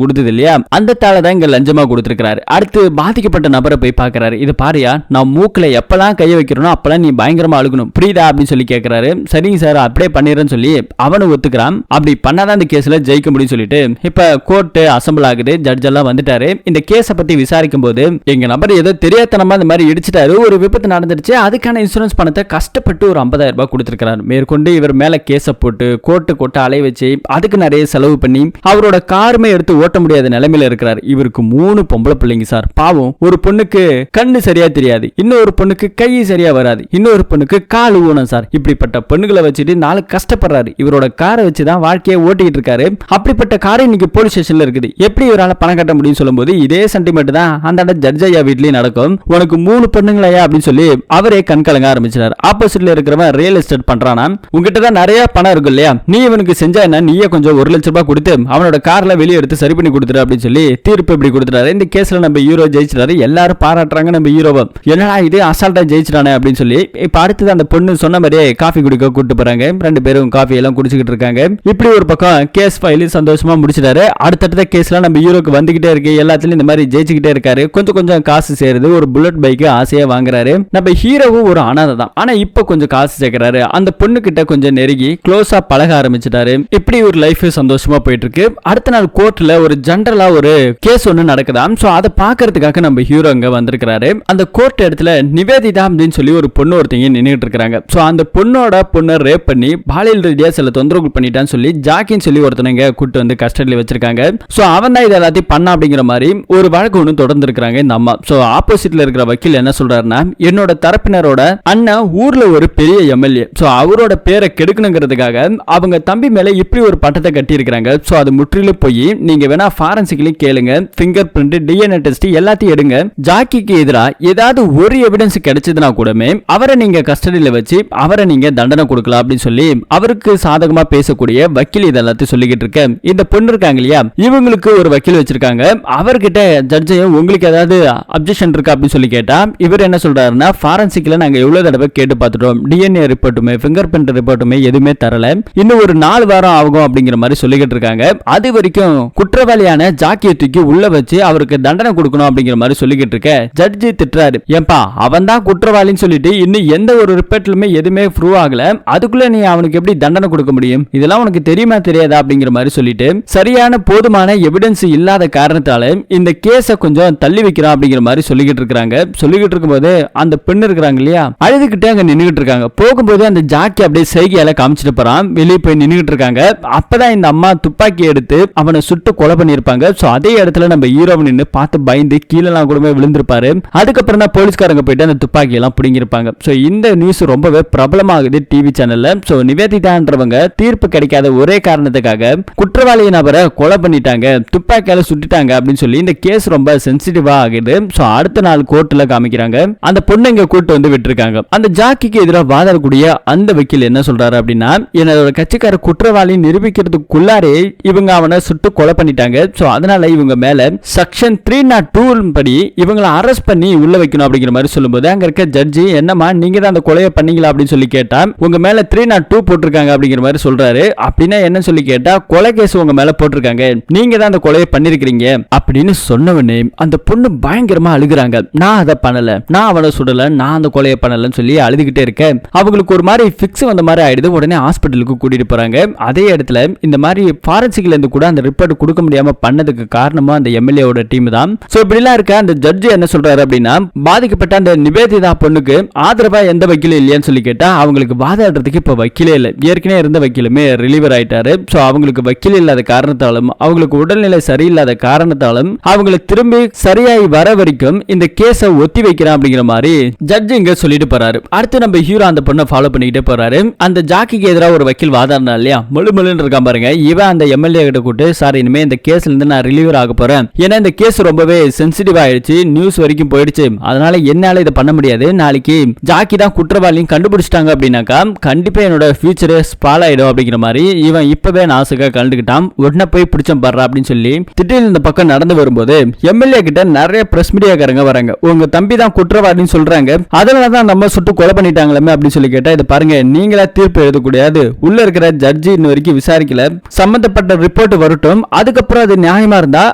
கொடுத்தது இல்லையா, அந்த தாளை தான் இங்க லஞ்சமா கொடுத்திருக்காரு. அடுத்து பாதிக்கப்பட்ட நபரை போய் பாக்குறாரு. இது பாரியா, நான் மூக்குல எப்பெல்லாம் கைய வைக்கிறோம் அப்பெல்லாம் நீ பயங்கரமா அழுகணும் புரியுதா அப்படின்னு சொல்லி கேட்கிறாரு. சரிங்க சார் அப்படியே பண்ணிடுறேன்னு சொல்லி அவனும் ஒத்துக்கிறான். அப்படி பண்ணாதான் இந்த கேஸ்ல ஜெயிக்க முடியும் சொல்லிட்டு இப்ப கோர்ட் அசம்பிள் ஆகுது. ஜட்ஜ் எல்லாம் வந்துட்டாரு. இந்த கேஸை பத்தி விசாரிக்கும் போது எங்க நபர் ஏதோ தெரியாதனமா இந்த மாதிரி இடிச்சிட்டாரு, ஒரு விபத்து நடந்துருச்சு, அதுக்கான இன்சூரன்ஸ் பணத்தை கஷ்டப்பட்டு ஒரு 50,000 ரூபாய் கொடுத்திருக்காரு. மேற்கொண்டு இவர் மேல கேஸை போட்டு கோர்ட்டு கொட்ட அலைய வச்சு அதுக்கு நிறைய செலவு பண்ணி அவரோட காருமே எடுத்து ஓட்ட முடியாத நிலைமையில இருக்கிறார். இவருக்கு 3 பொம்பளை பிள்ளைங்க சார். பாவம், ஒரு பொண்ணுக்கு கண்ணு சரியா தெரியாது, இன்னொரு பொண்ணுக்கு கை சரியா வராது, இன்னொரு பொண்ணுக்கு கால் ஊனம் சார். இப்படிப்பட்ட பெண்ணுகளை வச்சுட்டு நாலு கஷ்டப்படுறாரு. இவரோட காரை வச்சுதான் வாழ்க்கையை ஓட்டிட்டு இருக்காரு. அப்படிப்பட்ட காரை இன்னைக்கு போலீஸ் ஸ்டேஷன்ல இருக்குது. எப்படி இவரால் பணம் கட்ட முடியும் சொல்லும்போது இதே சென்டிமெண்ட் தான் அந்த ஜட்ஜ் ஐயா வீட்லயும் நடக்கும். உனக்கு 3 பெண்ணுங்களையா அப்படின்னு சொல்லி அவரே கண்கலங்க ஆரம்பிச்சார். ஆப்போசிட்ல இருக்கிறவன் ரியல் எஸ்டேட் பண்றானா, உங்ககிட்ட தான் நிறைய பணம் இருக்கு இல்லையா, நீ இவனுக்கு செஞ்சா என்ன, நீயே கொஞ்சம் 1 லட்சம் ரூபாய் கொடுத்து அவனோட கார்ல வெளியே எடுத்து சரி பண்ணி கொடுத்துரு அப்படின்னு சொல்லி தீர்ப்பு இப்படி கொடுத்துட்டாரு. இந்த கேஸ்ல நம்ம ஹீரோ ஜெயிச்சிட்டாரு. எல்லாரும் பாராட்டுறாங்க நம்ம ஹீரோவை. என்னடா இது அசால்ட்டா ஜெயிச்சிட்டானே அப்படின்னு சொல்லி. இப்ப அடுத்தது அந்த பொண்ணு சொன்ன மாதிரியே காஃபி குடிக்க கூட்டு போறாங்க. 2 பேரும் காஃபி எல்லாம் குடிச்சுக்கிட்டு இருக்காங்க. இப்படி ஒரு பக்கம் கேஸ் ஃபைல் சந்தோஷமா முடிச்சிட்டாரு. அடுத்தடுத்த கேஸ்ல நம்ம ஹீரோக்கு வந்துகிட்டே இருக்கு. எல்லாத்துலயும் இந்த மாதிரி ஜெயிச்சுக்கிட்டே இருக்காரு. கொஞ்சம் கொஞ்சம் காசு சேருது. ஒரு புல்லட் பைக் ஆசையா வாங்குறாரு. நம்ம ஹீரோவும் ஒரு அனாதை தான், ஆனா இப்ப கொஞ்சம் காசு சேர்க்கிறாரு. அந்த பொண்ணு கிட்ட கொஞ்சம் நெருங்கி க்ளோஸா பழக ஆரம்பிச்சிட்டாரு. இப்படி ஒரு லைஃப் சந்தோஷமா போயிட்டு இருக்கு. அடுத்த நாள் கோர்ட்ல ஒரு ஜெனரலா ஒரு கேஸ் ஒன்னு நடக்குதாம். சோ அதை பாக்குறதுக்காக நம்ம ஹீரோ அங்க வந்திருக்காரு. அந்த கோர்ட் இடத்துல நிவேதிதா அப்படின்னு சொல்லி ஒரு பொண்ணு ஒருத்தங்க நின்னுட்டு இருக்காங்க. சோ அந்த பொண்ணோட பொண்ணை ரேப் பண்ணி பாலியல் ரீதியா சில தொந்தரவுகள் பண்ணிட்டான்னு சொல்லி ஜாக்கின்னு சொல்லி ஒருத்தனங்க கூட்டு வந்து கஸ்டடியில வச்சிருக்காங்க. சோ அவன் தான் இது எல்லாத்தையும் பண்ண அப்படிங்கிற மாதிரி ஒரு வழக்கு ஒன்று தொடர்ந்து இருக்காங்க இந்த அம்மா. சோ ஆப்போசிட்ல இருக்கிற வக்கீல் என்ன சொல்றாருன்னா, என்னோட தரப்பினரோட அண்ணன் ஊர்ல ஒரு பெரிய எம்எல்ஏ, சோ அவரோட பேரை கெடுக்கணுங்கிறதுக்காக அவங்க தம்பி மேல இப்படி ஒரு பட்டத்தை கட்டி இருக்காங்க. சோ அது முற்றிலும் போய் நீங்க வேணா ஃபாரன்சிக்கலி கேளுங்க, ஃபிங்கர் பிரிண்ட், டிஎன்ஏ டெஸ்ட் எல்லாத்தையும் எடுங்க. ஜாக்கிக்கு எதிராக ஏதாவது ஒரு எவிடன்ஸ் கிடைச்சதுன்னா கூடமே அவரை நீங்க கஸ்டடியில வச்சு அவரை நீங்க தண்டனை கொடுக்கலாம் அப்படின்னு சொல்லி அவருக்கு சாதகமா பேசக்கூடிய வக்கீல் இதெல்லாத்தையும் சொல்லிக்கிட்டு இருக்க. இந்த பொண்ணு இருக்காங்க இல்லையா, இவங்களுக்கு ஒரு வக்கீல் வச்சிருக்காங்க. அவர்கிட்ட ஜட்ஜையும் உங்களுக்கு ஏதாவது அப்ஜெக்ஷன் இருக்கா அப்படின்னு சொல்லி கேட்டா இவர் என்ன சொல்றாருன்னா, ஃபாரன்சிக்ல நாங்க எவ்வளவு தடவை கேட்டு பார்த்துட்டோம், டிஎன்ஏ ரிப்போர்ட்டுமே ஃபிங்கர் பிரிண்ட் ரிப்போர்ட்டுமே எதுவுமே தரல, இன்னும் ஒரு 4 வாரம் ஆகும் அப்படிங்கிற மாதிரி சொல்லிக்கிட்டு இருக்காங்க. அது வரைக்கும் குற்றவாளியான ஜாக்கியை தூக்கி உள்ள வச்சு அவருக்கு தண்டனை கொடுக்கணும் அப்படிங்கிற மாதிரி சொல்லிக்கிட்டு இருக்க. ஜட்ஜி திட்டுறாரு, ஏன்பா அவன் தான் குற்றவாளின்னு சொல்லிட்டு இன்னும் எந்த ஒரு ரிப்போர்ட்லுமே எதுவுமே ப்ரூவ் ஆகல, அதுக்குள்ள நீ அவனுக்கு எப்படி தண்டனை கொடுக்க முடியும், இதெல்லாம் உனக்கு தெரியுமா தெரியாதா அப்படிங்கிற மாதிரி சொல்லிட்டு சரியான போதுமான எவிடன்ஸ் இல்லாத காரணத்தால இந்த கேஸை கொஞ்சம் தள்ளி வைக்கிறான் அப்படிங்கிற மாதிரி சொல்லிக்கிட்டு இருக்காங்க. சொல்லிக்கிட்டு இருக்கும்போது அந்த பெண்ணு இருக்கிறாங்க இல்லையா, அழுதுகிட்டே அங்க நின்னுகிட்டு இருக்காங்க. போகும்போது அந்த ஜாக்கி அப்படியே செய்கையால காமிச்சிட்டு போறான். வெளியே போய் நின்னுகிட்டு இருக்காங்க. அப்பதான் இந்த அம்மா துப்பாக்கி எடுத்து அவனை சுட்டு கொலை பண்ணிருப்பாங்க. சோ அதே இடத்துல நம்ம ஹீரோ நின்னு பார்த்து பயந்து கீழெல்லாம் கூட விழுந்திருப்பாரு. அதுக்கப்புறம் தான் போலீஸ்காரங்க போயிட்டு அந்த துப்பாக்கி எல்லாம் பிடிங்கிருப்பாங்க. சோ இந்த நியூஸ் ரொம்பவே பிரபலமாகுது டிவி சேனல்ல. சோ நிவேதிதான்றவங்க தீர்ப்பு கிடைக்காத ஒரே காரணத்துக்காக குற்றவாளி நபரை கொலை பண்ணிட்டாங்க, துப்பாக்கியால சுட்டுட்டாங்க அப்படின்னு சொல்லி இந்த கேஸ் ரொம்ப சென்சிட்டிவா ஆகுது. சோ அடுத்த நாள் கோர்ட்ல காமிக்கிறாங்க. அந்த பொண்ணு இங்க கூட்டு வந்து விட்டுருக்காங்க. அந்த ஜாக்கிக்கு எதிராக வாதாடக்கூடிய அந்த வக்கீல் என்ன சொல்றாரு அப்படின்னா, என்னோட கட்சிக்கார குற்றவாளி நிரூபிக்கிறதுக்குள்ளாரே இவங்க அவனை சுட்டு கொலை பண்ணிட்டாங்க. சோ அதனால இவங்க மேல செக்ஷன் 302 படி இவங்களை அரெஸ்ட் பண்ணி உள்ள வைக்கணும் அப்படிங்கிற மாதிரி சொல்லும்போது அங்க இருக்க ஜட்ஜி, என்னமா நீங்க தான் அந்த கொலையை பண்ணீங்களா அப்படின்னு சொல்லி கேட்டா, உங்க மேல 302 போட்டிருக்காங்க அப்படிங்கிற மாதிரி சொல்றாரு. அப்படின்னா என்ன சொல்லி கேட்டா, கொலை கேஸ் உங்க மேல போட்டிருக்காங்க, நீங்க தான் அந்த கொலையை பண்ணிருக்கீங்க அப்படின்னு சொன்னவனே அந்த பொண்ணு பயங்கரமா அழுகுறாங்க. நான் அதை பண்ணல, நான் அவனை சுடல, நான் அந்த கொலையை பண்ணலன்னு சொல்லி அழுதுகிட்டே இருக்கேன். அவங்களுக்கு ஒரு மாதிரி பிக்ஸ் வந்த மாதிரி ஆயிடுது. உடனே ஹாஸ்பிட்டலுக்கு கூட்டிட்டு போறாங்க. அதே இடத்துல இந்த மாதிரி ஃபாரன்சிக்ல இருந்து கூட அந்த ரிப்போர்ட் கொடுக்க முடியாம பண்ணதுக்கு காரணமா அந்த எம்எல்ஏவோட டீம் தான். சோ இப்படிலாம் இருக்க அந்த ஜட்ஜ் என்ன சொல்றாரு அப்படின்னா, பாதிக்கப்பட்ட அந்த நிவேதிதா பொண்ணுக்கு ஆதரவா எந்த வக்கீலும் இல்லையான்னு சொல்லி கேட்டா அவங்களுக்கு வாதாடுறதுக்கு இப்ப வக்கீலே இல்லை. ஏற்கனவே இருந்த வக்கீலுமே ரிலீவர் ஆயிட்டாரு. சோ அவங்களுக்கு வக்கீல் இல்லாத காரணத்தாலும் அவங்களுக்கு உடல்நிலை சரியில்லாத காரணத்தாலும் அவங்களை திரும்பி சரியாகி வர வரைக்கும் இந்த கேஸை ஒத்தி வைக்கிறான் அப்படிங்கிற மாதிரி ஜட்ஜ் இங்க சொல்லிட்டு போறாரு. அடுத்து நம்ம ஹீரோ அந்த பொண்ணை ஃபாலோ பண்ணிக்கிட்டே போறாரு. அந்த ஜாக்கிக்கு எதிராக ஒரு வக்கீல் வாதாடினா இல்லையா, முழுமுழுன்னு இருக்கான் பாருங்க. இவன் அந்த எம்எல்ஏ கிட்ட கூட்டு, சார் இனிமே இந்த கேஸ்ல இருந்து நான் ரிலீவர் ஆக போறேன், ஏன்னா இந்த கேஸ் ரொம்பவே சென்சிட்டிவ் ஆயிடுச்சு, நியூஸ் வரைக்கும் போயிடுச்சு, அதனால என்னால இதை பண்ண முடியாது, நாளைக்கு ஜாக்கி தான் குற்றவாளியும் கண்டுபிடிச்சிட்டாங்க அப்படின்னாக்கா கண்டிப்பா என்னோட ஃபியூச்சரே ஸ்பால் ஆயிடும் அப்படிங்கிற மாதிரி இவன் இப்பவே நாசுக்கா கலந்துக்கிட்டான். உடனே போய் பிடிச்சம் பாடுறா அப்படின்னு சொல்லி திடீர்னு இந்த பக்கம் நடந்து வரும்போது எம்எல்ஏ கிட்ட நிறைய பிரஸ் மீடியாக்காரங்க வராங்க. உங்க தம்பி தான் குற்றவாளின்னு சொல்றாங்க, அதனாலதான் நம்ம சுட்டு கொலை பண்ணிட்டாங்களே அப்படின்னு சொல்லி கேட்டா, இது பாருங்க நீங்களா தீர்ப்பு எழுதக்கூடாது, உள்ள இருக்கிற ஜட்ஜி இன்ன வரைக்கும் விசாரிக்கல, சம்பந்தப்பட்ட ரிப்போர்ட் வரட்டும், அதுக்கப்புறம் அது நியாயமா இருந்தா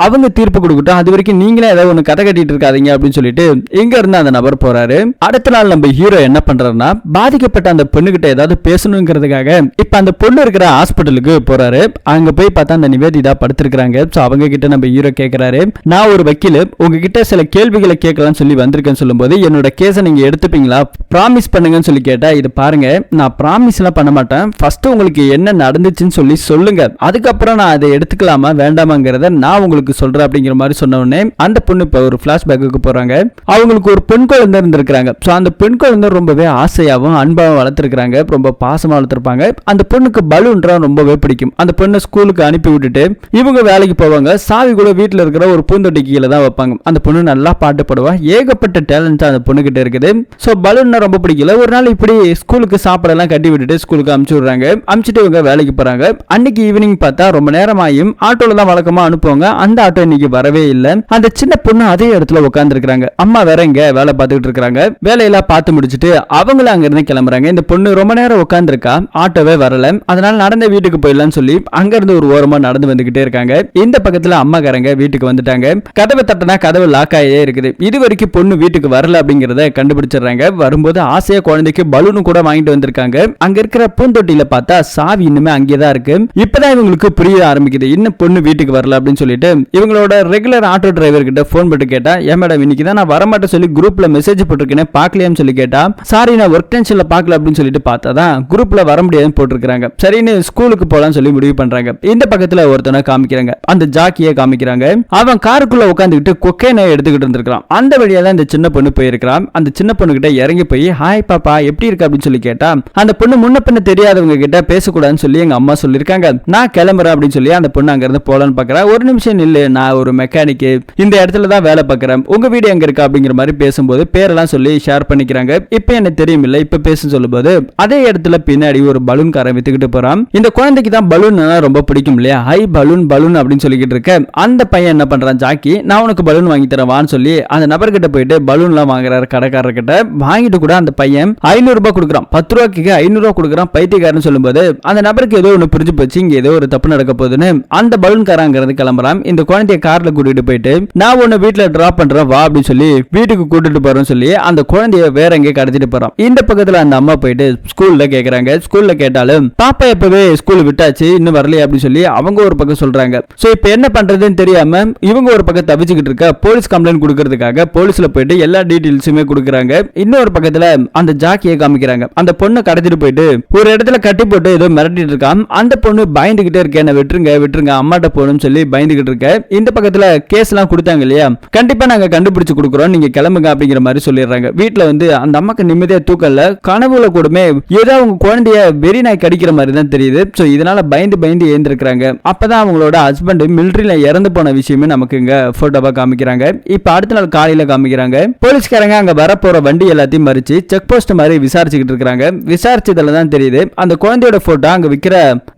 அவங்க தீர்ப்பு கொடுக்கட்டும், அது வரைக்கும் நீங்களே ஏதாவது ஒண்ணு கதை கட்டிட்டு இருக்காதீங்க அப்படின்னு சொல்லிட்டு இங்க இருந்து அந்த நபர் போறாரு. அடுத்த நாள் நம்ம ஹீரோ என்ன பண்றாருன்னா, பாதிக்கப்பட்ட அந்த பொண்ணு கிட்ட ஏதாவது பேசணுங்கிறதுக்காக இப்ப அந்த பொண்ணு இருக்கிற ஹாஸ்பிட்டலுக்கு போறாரு. அங்க போய் பார்த்தா அந்த நிவேதிதா படுத்திருக்காங்க. சோ அவங்க கிட்ட நம்ம ஹீரோ கேக்குறாரு, நான் ஒரு வக்கீல், உங்ககிட்ட சில கேள்விகளை கேட்கலாம்னு சொல்லி வந்திருக்கேன்னு சொல்லும்போது, என்னோட கேஸை நீங்க எடுத்துப்பீங்களா, ப்ராமிஸ் பண்ணுங்கன்னு சொல்லி கேட்டா, இது பாருங்க நான் ப்ராமிஸ் எல்லாம் பண்ண மாட்டேன், ஃபர்ஸ்ட் உங்களுக்கு என்ன நடந்துச்சுன்னு சொல்லி சொல்லுங்க, அதுக்கப்புறம் நான் அதை எடுத்துக்கலாமா வேண்டாமாங்கிறத நான் உங்களுக்கு சொல்றேன் அப்படிங்கிற மாதிரி சொன்ன உடனே அந்த பொண்ணு இப்ப ஒரு பிளாஷ்பேக்கு போறாங்க. அவங்களுக்கு ஒரு பெண் குழந்தை இருந்திருக்காங்க. சோ அந்த பெண் குழந்தை ரொம்பவே ஆசையாவும் அன்பாவும் வளர்த்திருக்காங்க. ரொம்ப பாசமா வளர்த்திருப்பாங்க. அந்த பொண்ணுக்கு பலூன்றா ரொம்பவே பிடிக்கும். அந்த பொண்ணை ஸ்கூலுக்கு அனுப்பி விட்டுட்டு இவங்க வேலைக்கு போவாங்க. சாவி கூட வீட்டுல இருக்கிற ஒரு பூந்தொட்டி கீழே தான் வைப்பாங்க. அந்த பொண்ணு நல்லா பாட்டு பாடுவா. ஏகப்பட்ட டேலண்ட் அந்த பொண்ணு கிட்ட இருக்குது. சோ பலூன்னா ரொம்ப பிடிக்கல. ஒரு நாள் இப்படி ஸ்கூலுக்கு சாப்பாடெல்லாம் கட்டி விட்டுட்டு ஸ்கூலுக்கு அனுப்பிச்சு விடுறாங்க. அனுப்பிச்சிட்டு இவங்க வேலைக்கு போறாங்க. அன்னைக்கு ஈவினிங் பார்த்தா ரொம்ப நேரமாயும் ஆட்டோல தான் வழக்கமா அனுப்புவாங்க. அந்த ஆட்டோ இன்னைக்கு வரவே இல்லை. அந்த சின்ன பொண்ணு அதே இடத்துல உட்கார்ந்து இருக்காங்க. அம்மா வேற இங்க வேலை பார்த்துக்கிட்டு இருக்காங்க. வேலையெல்லாம் பார்த்து முடிச்சுட்டு அவங்களும் அங்க இருந்து கிளம்புறாங்க. இந்த பொண்ணு ரொம்ப நேரம் உட்கார்ந்து இருக்கா. ஆட்டோவே வரல. அதனால நடந்த வீட்டுக்கு போயிடலாம்னு சொல்லி அங்க இருந்து ஒரு ஓரமா நடந்து வந்துகிட்டே இருக்காங்க. இந்த பக்கத்துல அம்மாக்காரங்க வீட்டுக்கு வந்துட்டாங்க. கதவை தட்டினா கதவு லாக் ஆகியே இருக்குது. இது வரைக்கும் பொண்ணு வீட்டுக்கு வரல அப்படிங்கறத கண்டுபிடிச்சிடுறாங்க. வரும்போது ஆசையா குழந்தைக்கு பலூன் கூட வாங்கிட்டு வந்திருக்காங்க. அங்க இருக்கிற பூந்தொட்டியில பார்த்தா சாவி இன்னுமே அங்கேதான் இருக்கு. இப்பதான் இவங்களுக்கு புரிய ஆரம்பிக்குது இன்னும் பொண்ணு வீட்டுக்கு வரல அப்படின்னு சொல்லிட்டு இவங்களோட ரெகுலர் ஆட்டோ டிரைவர் கிட்ட போன் பண்ணி கேட்டா, ஏன் மேடம் இன்னைக்கு தான் நான் வரமாட்டேன் சொல்லி குரூப்ல மெசேஜ் போட்டிருக்கேன் பார்க்கலையான்னு சொல்லி கேட்டா, சாரி நான் ஒர்க் டென்ஷன்ல பார்க்கல அப்படின்னு சொல்லிட்டு பார்த்தாதான் குரூப்ல வர முடியாதுன்னு போட்டிருக்காங்க. சரின்னு ஸ்கூலுக்கு போலான்னு சொல்லி முடிவு பண்றாங்க. இந்த பக்கத்துல ஒருத்தனை காமிக்கிறாங்க. அந்த ஜாக்கியை காமிக்கிறாங்க. அவன் காருக்குள்ள உட்காந்துக்கிட்டு கொக்கைனை எடுத்துக்கிட்டு இருந்திருக்கான். அந்த வழியா தான் இந்த சின்ன பொண்ணு போயிருக்கான். அந்த சின்ன பொண்ணு கிட்ட இறங்கி போய் ஹாய் பாப்பா எப்படி இருக்கு அப்படின்னு சொல்லி கேட்டா, அந்த பொண்ணு முன்ன பின்ன தெரியாதவங்க கிட்ட பேசக்கூடாதுன்னு சொல்லி எங்க அம்மா சொல்லிருக்காங்க. நான் கிளம்புறேன் அப்படின்னு சொல்லி அந்த பொண்ணு அங்க இருந்து போலான்னு பாக்குறா. ஒரு நிமிஷம் இல்ல, நான் ஒரு மெக்கானிக் இந்த இடத்துல தான் வேலை பார்க்கறேன். உங்க வீடு எங்க இருக்கா அப்படிங்கிற மாதிரி பேசும்போது பேரெல்லாம் சொல்லி ஷேர் பண்ணிக்கிறாங்க. இப்ப என்ன தெரியும் இல்ல இப்ப பேச சொல்லும்போது அதே இடத்துல பின்னாடி ஒரு பலூன் காரை வித்துக்கிட்டு போறான். இந்த குழந்தைக்கு தான் பலூன் ரொம்ப பிடிக்கும் இல்லையா, ஹை பலூன் பலூன் அப்படின்னு சொல்லிக்கிட்டு இருக்க அந்த பையன் என்ன பண்றான், ஜாக்கி நான் உனக்கு பலூன் வாங்கி தரேன் வான்னு சொல்லி அந்த நபர்கிட்ட போயிட்டு பலூன் எல்லாம் வாங்குறாரு கடைக்காரர்கிட்ட. வாங்கிட்டு கூட அந்த பையன் 500 ரூபாய் கொடுக்குறான். 10 ரூபாய்க்கு 500 ரூபாய் கொடுக்குறான். பைத்தியக்காரன்னு சொல்லும்போது அந்த நபருக்கு ஏதோ ஒன்று புரிஞ்சு போச்சு, இங்க ஏதோ ஒரு தப்பு நடக்க போகுதுன்னு அந்த பலூன் காரங்கிறது கிளம்புறான். இந்த குழந்தைய கார்ல கூட்டிட்டு போயிட்டு நான் உன்னை வீட்டுல டிராப் பண்றேன் வா அப்படின்னு சொல்லி வீட்டுக்கு கூட்டிட்டு போறேன்னு சொல்லி அந்த குழந்தைய வேற எங்கே கடத்திட்டு போறான். இந்த பக்கத்துல அந்த அம்மா போயிட்டு ஸ்கூல்ல கேக்குறாங்க. ஸ்கூல்ல கேட்டாலும் பாப்பா எப்பவே ஸ்கூல் விட்டாச்சு இன்னும் வரலையே அப்படின்னு சொல்லி அவங்க ஒரு பக்கம் சொல்றாங்க. சோ இப்ப என்ன பண்றதுன்னு தெரியாம இவங்க ஒரு பக்கம் தவிச்சுக்கிட்டு இருக்க போலீஸ் கம்ப்ளைண்ட் கொடுக்கறதுக்காக போலீஸ்ல போயிட்டு எல்லா டீடைல்ஸுமே கொடுக்குறாங்க. இன்னொரு பக்கத்துல அந்த ஜாக்கியை காமிக்கிறாங்க. அந்த பொண்ணை கடத்திட்டு போயிட்டு ஒரு இடத்துல கட்டி போட்டு ஏதோ மிரட்டிட்டு இருக்கான். அந்த பொண்ணு பயந்துகிட்டே இருக்க, என்ன விட்டுருங்க விட்டுருங்க அம்மாட்ட போகணும்னு சொல்லி பயந்துகிட்டு இருக்க. இந்த பக்கத்துல கேஸ் எல்லாம் கொடுத்தாங்க இல்லையா, கண்டிப்பா நாங்க கண்டுபிடிச்சு கொடுக்குறோம் நீங்க கிளம்புங்க அப்படிங்கிற மாதிரி சொல்லிடுறாங்க. வீட்டுல வந்து அந்த அம்மாக்கு நிம்மதியா தூக்கல. கனவுல கூடமே ஏதோ அவங்க குழந்தைய வெறி நாய் கடிக்கிற மாதிரி தான் தெரியுது. சோ இதனால பயந்து பயந்து ஏந்திருக்காங்க. அப்பதான் அவங்களோட ஹஸ்பண்ட் மிலிட்டரியில இறந்து போன விஷயமே நமக்கு இங்க போட்டோவா காமிக்கிறாங்க. இப்ப அடுத்த நாள் காலையில காமிக்கிறாங்க. போலீஸ்காரங்க அங்க வரப்போற வண்டி எல்லாத்தையும் மறிச்சு செக் போஸ்ட் மாதிரி விசாரிச்சுக்கிட்டு இருக்காங்க. விசாரிச்சதுல தான் தெரியுது அந்த குழந்தையோட போட்டோ அங்க விக்கிற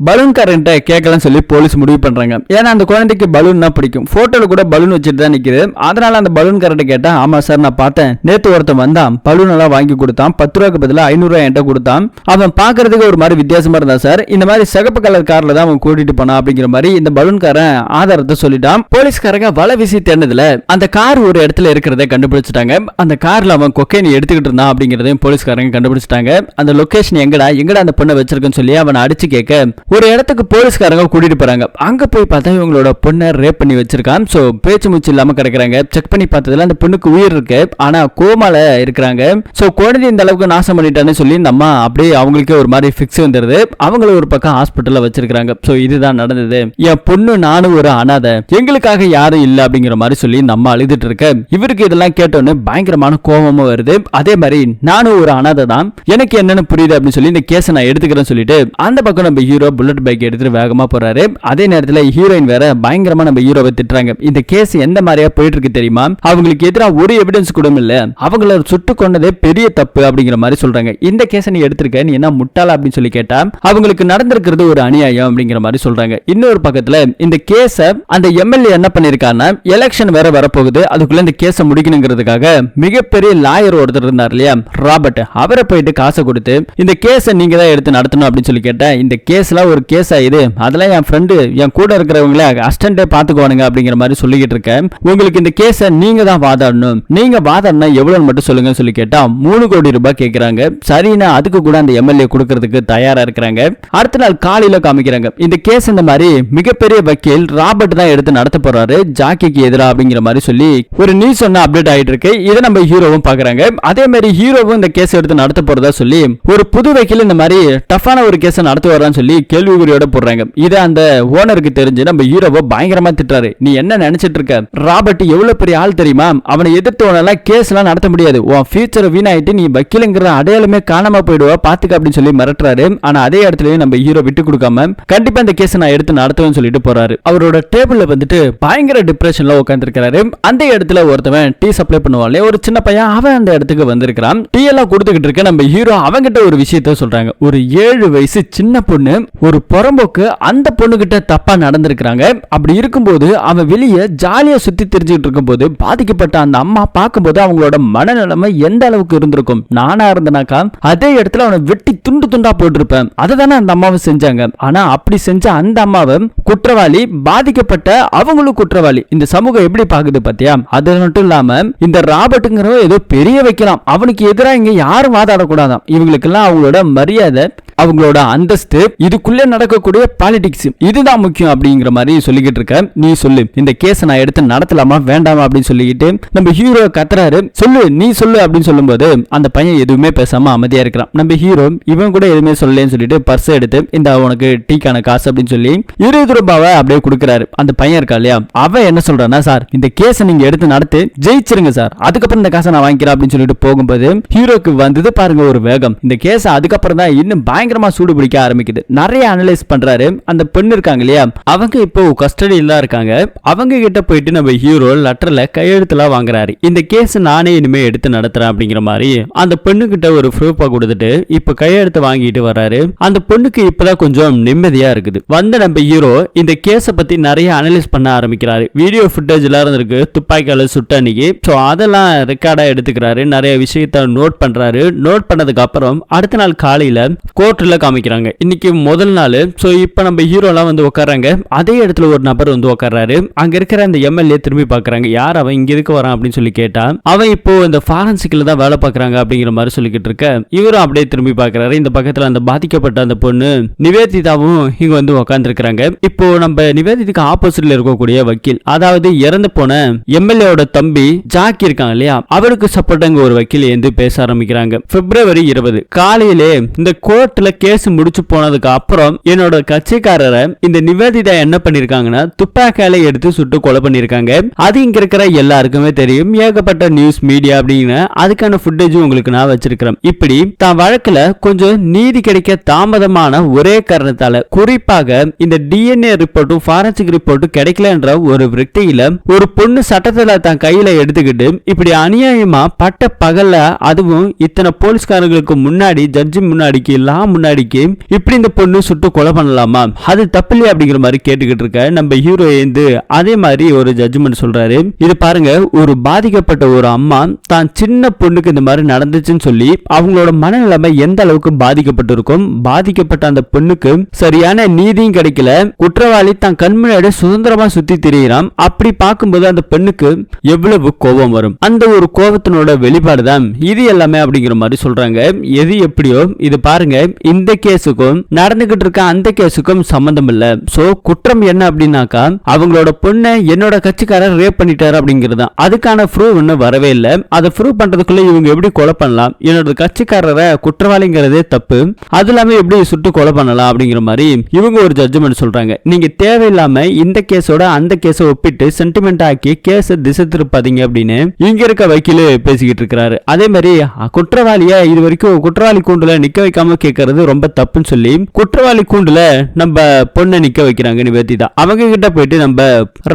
பலூன் காரன்ட்ட கேட்கலாம் சொல்லி போலீஸ் முடிவு பண்றாங்க. ஏன்னா அந்த குழந்தைக்கு பலூன் தான் பிடிக்கும். போட்டோல கூட பலூன் வச்சுட்டு தான் நிக்குது. அதனால அந்த பலூன் காரன்ட்ட கேட்டா, ஆமா சார் நான் பார்த்தேன், நேத்து ஒருத்தன் வந்தான் பலூன் எல்லாம் வாங்கி கொடுத்தான், 10 ரூபாய்க்கு பதிலா 500 ரூபாய் என்கிட்ட கொடுத்தான். அவன் பாக்குறதுக்கு ஒரு மாதிரி வித்தியாசமா இருந்தா சார், இந்த மாதிரி சிகப்பு கலர் கார்ல தான் அவன் கூட்டிட்டு போனான் அப்படிங்கிற மாதிரி இந்த பலூன்காரன் ஆதாரத்தை சொல்லிட்டான். போலீஸ்காரங்க வலை வீசி தேடினதுல அந்த கார் ஒரு இடத்துல இருக்கிறத கண்டுபிடிச்சிட்டாங்க. அந்த கார்ல அவன் கொக்கைன் எடுத்துக்கிட்டு இருந்தான் அப்படிங்கறதையும் போலீஸ்காரங்க கண்டுபிடிச்சிட்டாங்க. அந்த லொகேஷன் எங்கடா அந்த பொண்ணை வச்சிருக்கன்னு சொல்லி அவனை அடிச்சு கேட்க ஒரு இடத்துக்கு போலீஸ்காரங்க கூட்டிட்டு போறாங்க. அங்க போய் பார்த்தா இவங்களோட பொண்ணை ரேப் பண்ணி வச்சிருக்கான். சோ பேச்சு மூச்சு இல்லாம கிடக்குறாங்க. செக் பண்ணி பார்த்ததுல அந்த பொண்ணுக்கு உயிர் இருக்கு, ஆனா கோமால இருக்கிறாங்க. சோ குழந்தை இந்த அளவுக்கு நாசம் பண்ணிட்டான்னு சொல்லி நம்ம அப்படியே அவங்களுக்கே ஒரு மாதிரி ஃபிக்ஸ் வந்துருது. அவங்கள ஒரு பக்கம் ஹாஸ்பிட்டல்ல வச்சிருக்காங்க. சோ இதுதான் நடந்தது. என் பொண்ணு நானும் ஒரு அனாதை, எங்களுக்காக யாரும் இல்ல அப்படிங்கிற மாதிரி சொல்லி நம்ம அழுதுட்டு இருக்க இவருக்கு இதெல்லாம் கேட்டோன்னு பயங்கரமான கோபமும் வருது. அதே மாதிரி நானும் ஒரு அனாதை தான், எனக்கு என்னன்னு புரியுது அப்படின்னு சொல்லி இந்த கேஸை நான் எடுத்துக்கிறேன்னு சொல்லிட்டு அந்த பக்கம் நம்ம ஹீரோ புல்லட் பைக் எடுத்துட்டு வேகமா போறாரு. அதே நேரத்துல ஹீரோயின் வேற பயங்கரமா நம்ம ஹீரோவை திட்டுறாங்க. இந்த கேஸ் எந்த மாதிரியா போயிட்டு இருக்கு தெரியுமா, அவங்களுக்கு எதிராக ஒரு எவிடன்ஸ் கூட இல்ல, அவங்கள சுட்டு கொண்டதே பெரிய தப்பு அப்படிங்கிற மாதிரி சொல்றாங்க. இந்த கேஸை நீ எடுத்திருக்க, நீ என்ன முட்டாளா அப்படின்னு சொல்லி கேட்டா அவங்களுக்கு நடந்திருக்கிறது ஒரு அநியாயம் அப்படிங்கிற மாதிரி சொல்றாங்க. இன்னொரு பக்கத்துல இந்த கேஸ அந்த எம்எல்ஏ என்ன பண்ணிருக்காருன்னா, எலெக்ஷன் வேற வரப்போகுது, அதுக்குள்ள இந்த கேஸை முடிக்கணுங்கிறதுக்காக மிகப்பெரிய லாயர் ஒருத்தர் இருந்தார் இல்லையா ராபர்ட், அவரை போயிட்டு காசை கொடுத்து இந்த கேஸை நீங்க தான் எடுத்து நடத்தணும் அப்படின்னு சொல்லி கேட்டேன். இந்த கேஸ்லாம் ஒரு கேஸ் ஆயுது, அதெல்லாம் என் ஃப்ரெண்டு என் கூட இருக்கிறவங்கள அசிஸ்டன்டே பாத்துக்குவானுங்க அப்படிங்கிற மாதிரி சொல்லிக்கிட்டு இருக்கேன். உங்களுக்கு இந்த கேஸை நீங்க தான் வாதாடணும், நீங்க வாதாடினா எவ்வளவு மட்டும் சொல்லுங்க சொல்லி கேட்டா 3 கோடி ரூபாய் கேட்கிறாங்க. சரினா அதுக்கு கூட அந்த எம்எல்ஏ கொடுக்கறதுக்கு தயாரா இருக்கிறாங்க. அடுத்த நாள் காலையில காமிக்கிறாங்க. இந்த கேஸ் இந்த மாதிரி மிகப்பெரிய வக்கீல் ராபர்ட் தான் எடுத்து நடத்த போறாரு ஜாக்கிக்கு எதிரா அப்படிங்கிற மாதிரி சொல்லி ஒரு நியூஸ் ஒன்னு அப்டேட் ஆயிட்டு இருக்கு. இதை நம்ம ஹீரோவும் பாக்குறாங்க. அதே மாதிரி ஹீரோவும் இந்த கேஸ் எடுத்து நடத்த போறதா சொல்லி ஒரு புது வக்கீல் இந்த மாதிரி டஃப்பான ஒரு கேஸ் நடத்துவாரான்னு சொல்லி கேள்விக்குறியோட போடுறாங்க. இதை அந்த ஓனருக்கு தெரிஞ்சு நம்ம ஹீரோவை பயங்கரமா திட்டுறாரு. நீ என்ன நினைச்சிட்டு நினைச்சிட்டு இருக்க? ராபர்ட் எவ்வளவு பெரிய ஆள் தெரியுமா? அவனை எதிர்த்தவனால கேஸ் எல்லாம் நடத்த முடியாது. உன் ஃபியூச்சர் வீணாயிட்டு நீ வக்கீலுங்கிற அடையாளமே காணாம போயிடுவா பாத்துக்க அப்படின்னு சொல்லி மிரட்டுறாரு. ஆனா அதே இடத்துல நம்ம ஹீரோ விட்டு கொடுக்காம கண்டிப்பா இந்த கேஸ் நான் எடுத்து நடத்துவேன்னு சொல்லிட்டு போறாரு. அவரோட டேபிள்ல வந்துட்டு பயங்கர டிப்ரெஷன்ல உட்கார்ந்து இருக்காரு. அந்த இடத்துல ஒருத்தவன் டீ சப்ளை பண்ணுவாங்களே ஒரு சின்ன பையன், அவன் அந்த இடத்துக்கு வந்திருக்கான். டீ எல்லாம் கொடுத்துக்கிட்டு இருக்க நம்ம ஹீரோ அவங்கிட்ட ஒரு விஷயத்த சொல்றாங்க. ஒரு 7 வயசு சின்ன பொண்ணு ஒரு புறம்போக்கு அந்த பொண்ணு கிட்ட தப்பா நடந்திருக்காங்க. அப்படி இருக்கும்போது அவன் வெளியே ஜாலியா சுத்தி தெரிஞ்சுக்கிட்டு இருக்கும்போது பாதிக்கப்பட்ட அந்த அம்மா பார்க்கும்போது அவங்களோட மனநிலைமை எந்த அளவுக்கு இருந்திருக்கும். நானா இருந்தனாக்கா அதே இடத்துல அவனை வெட்டி துண்டு துண்டா போட்டிருப்பேன். அதை தானே அந்த அம்மாவை செஞ்சாங்க. ஆனா அப்படி செஞ்ச அந்த அம்மாவை குற்றவாளி, பாதிக்கப்பட்ட அவங்களும் குற்றவாளி. இந்த சமூகம் எப்படி பாக்குது பாத்தியா? அது மட்டும் இல்லாம இந்த ராபர்ட்ங்கிற ஏதோ பெரிய வைக்கலாம், அவனுக்கு எதிராக இங்க யாரும் வாதாடக்கூடாதான். இவங்களுக்கெல்லாம் அவங்களோட மரியாதை, அவங்களோட அந்தஸ்து, இதுக்குள்ள நடக்கக்கூடிய பாலிடிக்ஸ் இதுதான் முக்கியம் அப்படிங்கிற மாதிரி சொல்லிக்கிட்டு இருக்க. நீ சொல்லு, இந்த கேஸ் நான் எடுத்து நடத்தலாமா வேண்டாமா அப்படின்னு சொல்லிக்கிட்டு நம்ம ஹீரோ கத்துறாரு. சொல்லு, நீ சொல்லு அப்படின்னு சொல்லும்போது அந்த பையன் எதுவுமே பேசாம அமைதியா இருக்கிறான். நம்ம ஹீரோ இவன் கூட எதுவுமே சொல்லலன்னு சொல்லிட்டு பர்ஸ் எடுத்து இந்த உனக்கு டீக்கான காசு அப்படின்னு சொல்லி 20 ரூபாவை அப்படியே கொடுக்குறாரு. அந்த பையன் இருக்கா இல்லையா, அவன் என்ன சொல்றான்னா, சார் இந்த கேஸை நீங்க எடுத்து நடத்தி ஜெயிச்சிருங்க சார், அதுக்கப்புறம் இந்த காசை நான் வாங்கிக்கிறேன் அப்படின்னு சொல்லிட்டு போகும்போது ஹீரோக்கு வந்தது பாருங்க ஒரு வேகம். இந்த கேஸ் அதுக்கப்புறம் தான் இன்னும் பயங்கரமா சூடு பிடிக்க ஆரம்பிக்குது. நிறைய அனலைஸ் பண்றாரு. அந்த பெண் இருக்காங்க இல்லையா, அவங்க இப்போ கஸ்டடியில இருக்காங்க. அவங்க கிட்ட போயிட்டு நம்ம ஹீரோ லெட்டர்ல கையெழுத்துலாம் வாங்குறாரு. இந்த கேஸ் நானே இனிமே எடுத்து நடத்துறேன் அப்படிங்கிற மாதிரி அந்த பெண்ணு கிட்ட ஒரு ப்ரூஃபா கொடுத்துட்டு இப்ப கையெழுத்து வாங்கிட்டு வர்றாரு. அந்த பொண்ணுக்கு இப்பதான் கொஞ்சம் நிம்மதியா இருக்குது. வந்த நம்ம ஹீரோ இந்த கேஸ பத்தி நிறைய அனலைஸ் பண்ண ஆரம்பிக்கிறாரு. வீடியோ ஃபுட்டேஜ் எல்லாம் இருக்கு, துப்பாக்கியால சுட்ட அன்னைக்கு. சோ அதெல்லாம் ரெக்கார்டா எடுத்துக்கிறாரு. நிறைய விஷயத்த நோட் பண்றாரு. நோட் பண்ணதுக்கு அப்புறம் அடுத்த நாள் காலையில கோர்ட்ல காமிக்கிறாங்க. இன்னைக்கு முதல் நாள். சோ இப்ப நம்ம ஹீரோலாம் வந்து உட்கார்றாங்க. அதே இடத்துல ஒரு நபர் வந்து உட்கார்றாரு. அங்க இருக்கிற அந்த எம்எல்ஏ திரும்பி பாக்குறாங்க. யார் அவன், இங்க இருக்க வரான் அப்படின்னு சொல்லி கேட்டா அவன் இப்போ இந்த ஃபாரன்சிக்ல தான் வேலை பாக்குறாங்க அப்படிங்கிற மாதிரி சொல்லிக்கிட்டு இருக்க. இவரும் அப்படியே திரும்பி பாக்குறாரு. இந்த பக்கத்துல அந்த பாதிக்கப்பட்ட அந்த பொண்ணு நிவேதிதாவும் இங்க வந்து உட்கார்ந்து இருக்காங்க. இப்போ நம்ம நிவேதிதாக்கு ஆப்போசிட்ல இருக்கக்கூடிய வக்கீல், அதாவது இறந்து போன எம்எல்ஏவோட தம்பி ஜாக்கி இருக்காங்க இல்லையா, அவருக்கு சப்போர்ட் அங்க ஒரு வக்கீல் வந்து பேச ஆரம்பிக்கிறாங்க. பிப்ரவரி 20 காலையிலே இந்த கோர்ட்ல கேஸ் முடிச்சு போனதுக்கு அப்புறம் என்னோட கட்சிக்காரரை இந்த நிவேதிதா என்ன பண்ணிருக்காங்கன்னா துப்பாக்கியால எடுத்து சுட்டு கொலை பண்ணிருக்காங்க. அது இங்க இருக்கிற எல்லாருக்குமே தெரியும். ஏகப்பட்ட நியூஸ் மீடியா அப்படின்னு அதுக்கான ஃபுட்டேஜ் உங்களுக்கு நான் வச்சிருக்கிறேன். இப்படி தான் வழக்குல கொஞ்சம் நீதி கிடைக்க தாமதமான ஒரே காரணத்தால, குறிப்பாக இந்த டிஎன்ஏ ரிப்போர்ட்டும் ஃபாரன்சிக் ரிப்போர்ட்டும் கிடைக்கலன்ற ஒரு விரக்தியில ஒரு பொண்ணு சட்டத்துல தான் கையில எடுத்துக்கிட்டு இப்படி அநியாயமா பட்ட பகல்ல, அதுவும் இத்தனை போலீஸ்காரங்களுக்கு முன்னாடி, ஜட்ஜி முன்னாடிக்கு எல்லாம் முன்னாடிக்கு இப்படி இந்த பொண்ணு சுட்டு கொலை பண்ணலாமா, அது தப்பில்லையா அப்படிங்கிற மாதிரி கேட்டுக்கிட்டு இருக்க. நம்ம ஹீரோ ஏந்து அதே மாதிரி ஒரு ஜட்ஜ்மெண்ட் சொல்றாரு. இது பாருங்க, ஒரு பாதிக்கப்பட்ட ஒரு அம்மா தான் சின்ன பொண்ணுக்கு இந்த மாதிரி நடந்துச்சுன்னு சொல்லி அவங்களோட மனநிலைமை எந்த அளவுக்கு பாதிக்கப்பட்டிருக்கும். பாதிக்கப்பட்ட அந்த பொண்ணுக்கு சரியான நீதியும் கிடைக்கல. குற்றவாளி தான் கண்முன்னாடி சுதந்திரமா சுத்தி திரியிறான். அப்படி பார்க்கும்போது அந்த பெண்ணுக்கு எவ்வளவு கோபம் வரும். அந்த ஒரு கோபத்தினோட வெளிப்பாடு தான் இது எல்லாமே அப்படிங்கிற மாதிரி சொல்றாங்க. எது எப்படியோ இது பாருங்க, இந்த கேஸுக்கும் நடந்துகிட்டு இருக்க அந்த கேஸுக்கும் சம்பந்தம் இல்ல. சோ குற்றம் என்ன அப்படின்னாக்கா அவங்களோட பொண்ணை என்னோட கட்சிக்காரர் ரேப் பண்ணிட்டாரு அப்படிங்கிறது. அதுக்கான ப்ரூவ் இன்னும் வரவே இல்லை. அதை ப்ரூவ் பண்றதுக்குள்ள இவங்க எப்படி கொலை பண்ணலாம், என்னோட கட்சிக்காரரை குற்றவாளிங்கிறதே தப்பு, அது இல்லாம எப்படி சுட்டு கொலை பண்ணலாம் அப்படிங்கிற மாதிரி இவங்க ஒரு ஜட்ஜ்மெண்ட் சொல்றாங்க. நீங்க தேவையில்லாம இந்த கேஸோட அந்த கேஸை ஒப்பிட்டு சென்டிமெண்ட் ஆக்கி கேஸை திசை திருப்பாதீங்க அப்படின்னு இங்க இருக்க வக்கீல் பேசிக்கிட்டு இருக்கிறாரு. அதே மாதிரி குற்றவாளிய இது வரைக்கும் குற்றவாளி கூண்டுல நிக்க வைக்காம கேட்கறது ரொம்ப தப்புன்னு சொல்லி குற்றவாளி கூண்டுல நம்ம பொண்ணை நிக்க வைக்கிறாங்க நிவேதிதா. அவங்க கிட்ட போயிட்டு நம்ம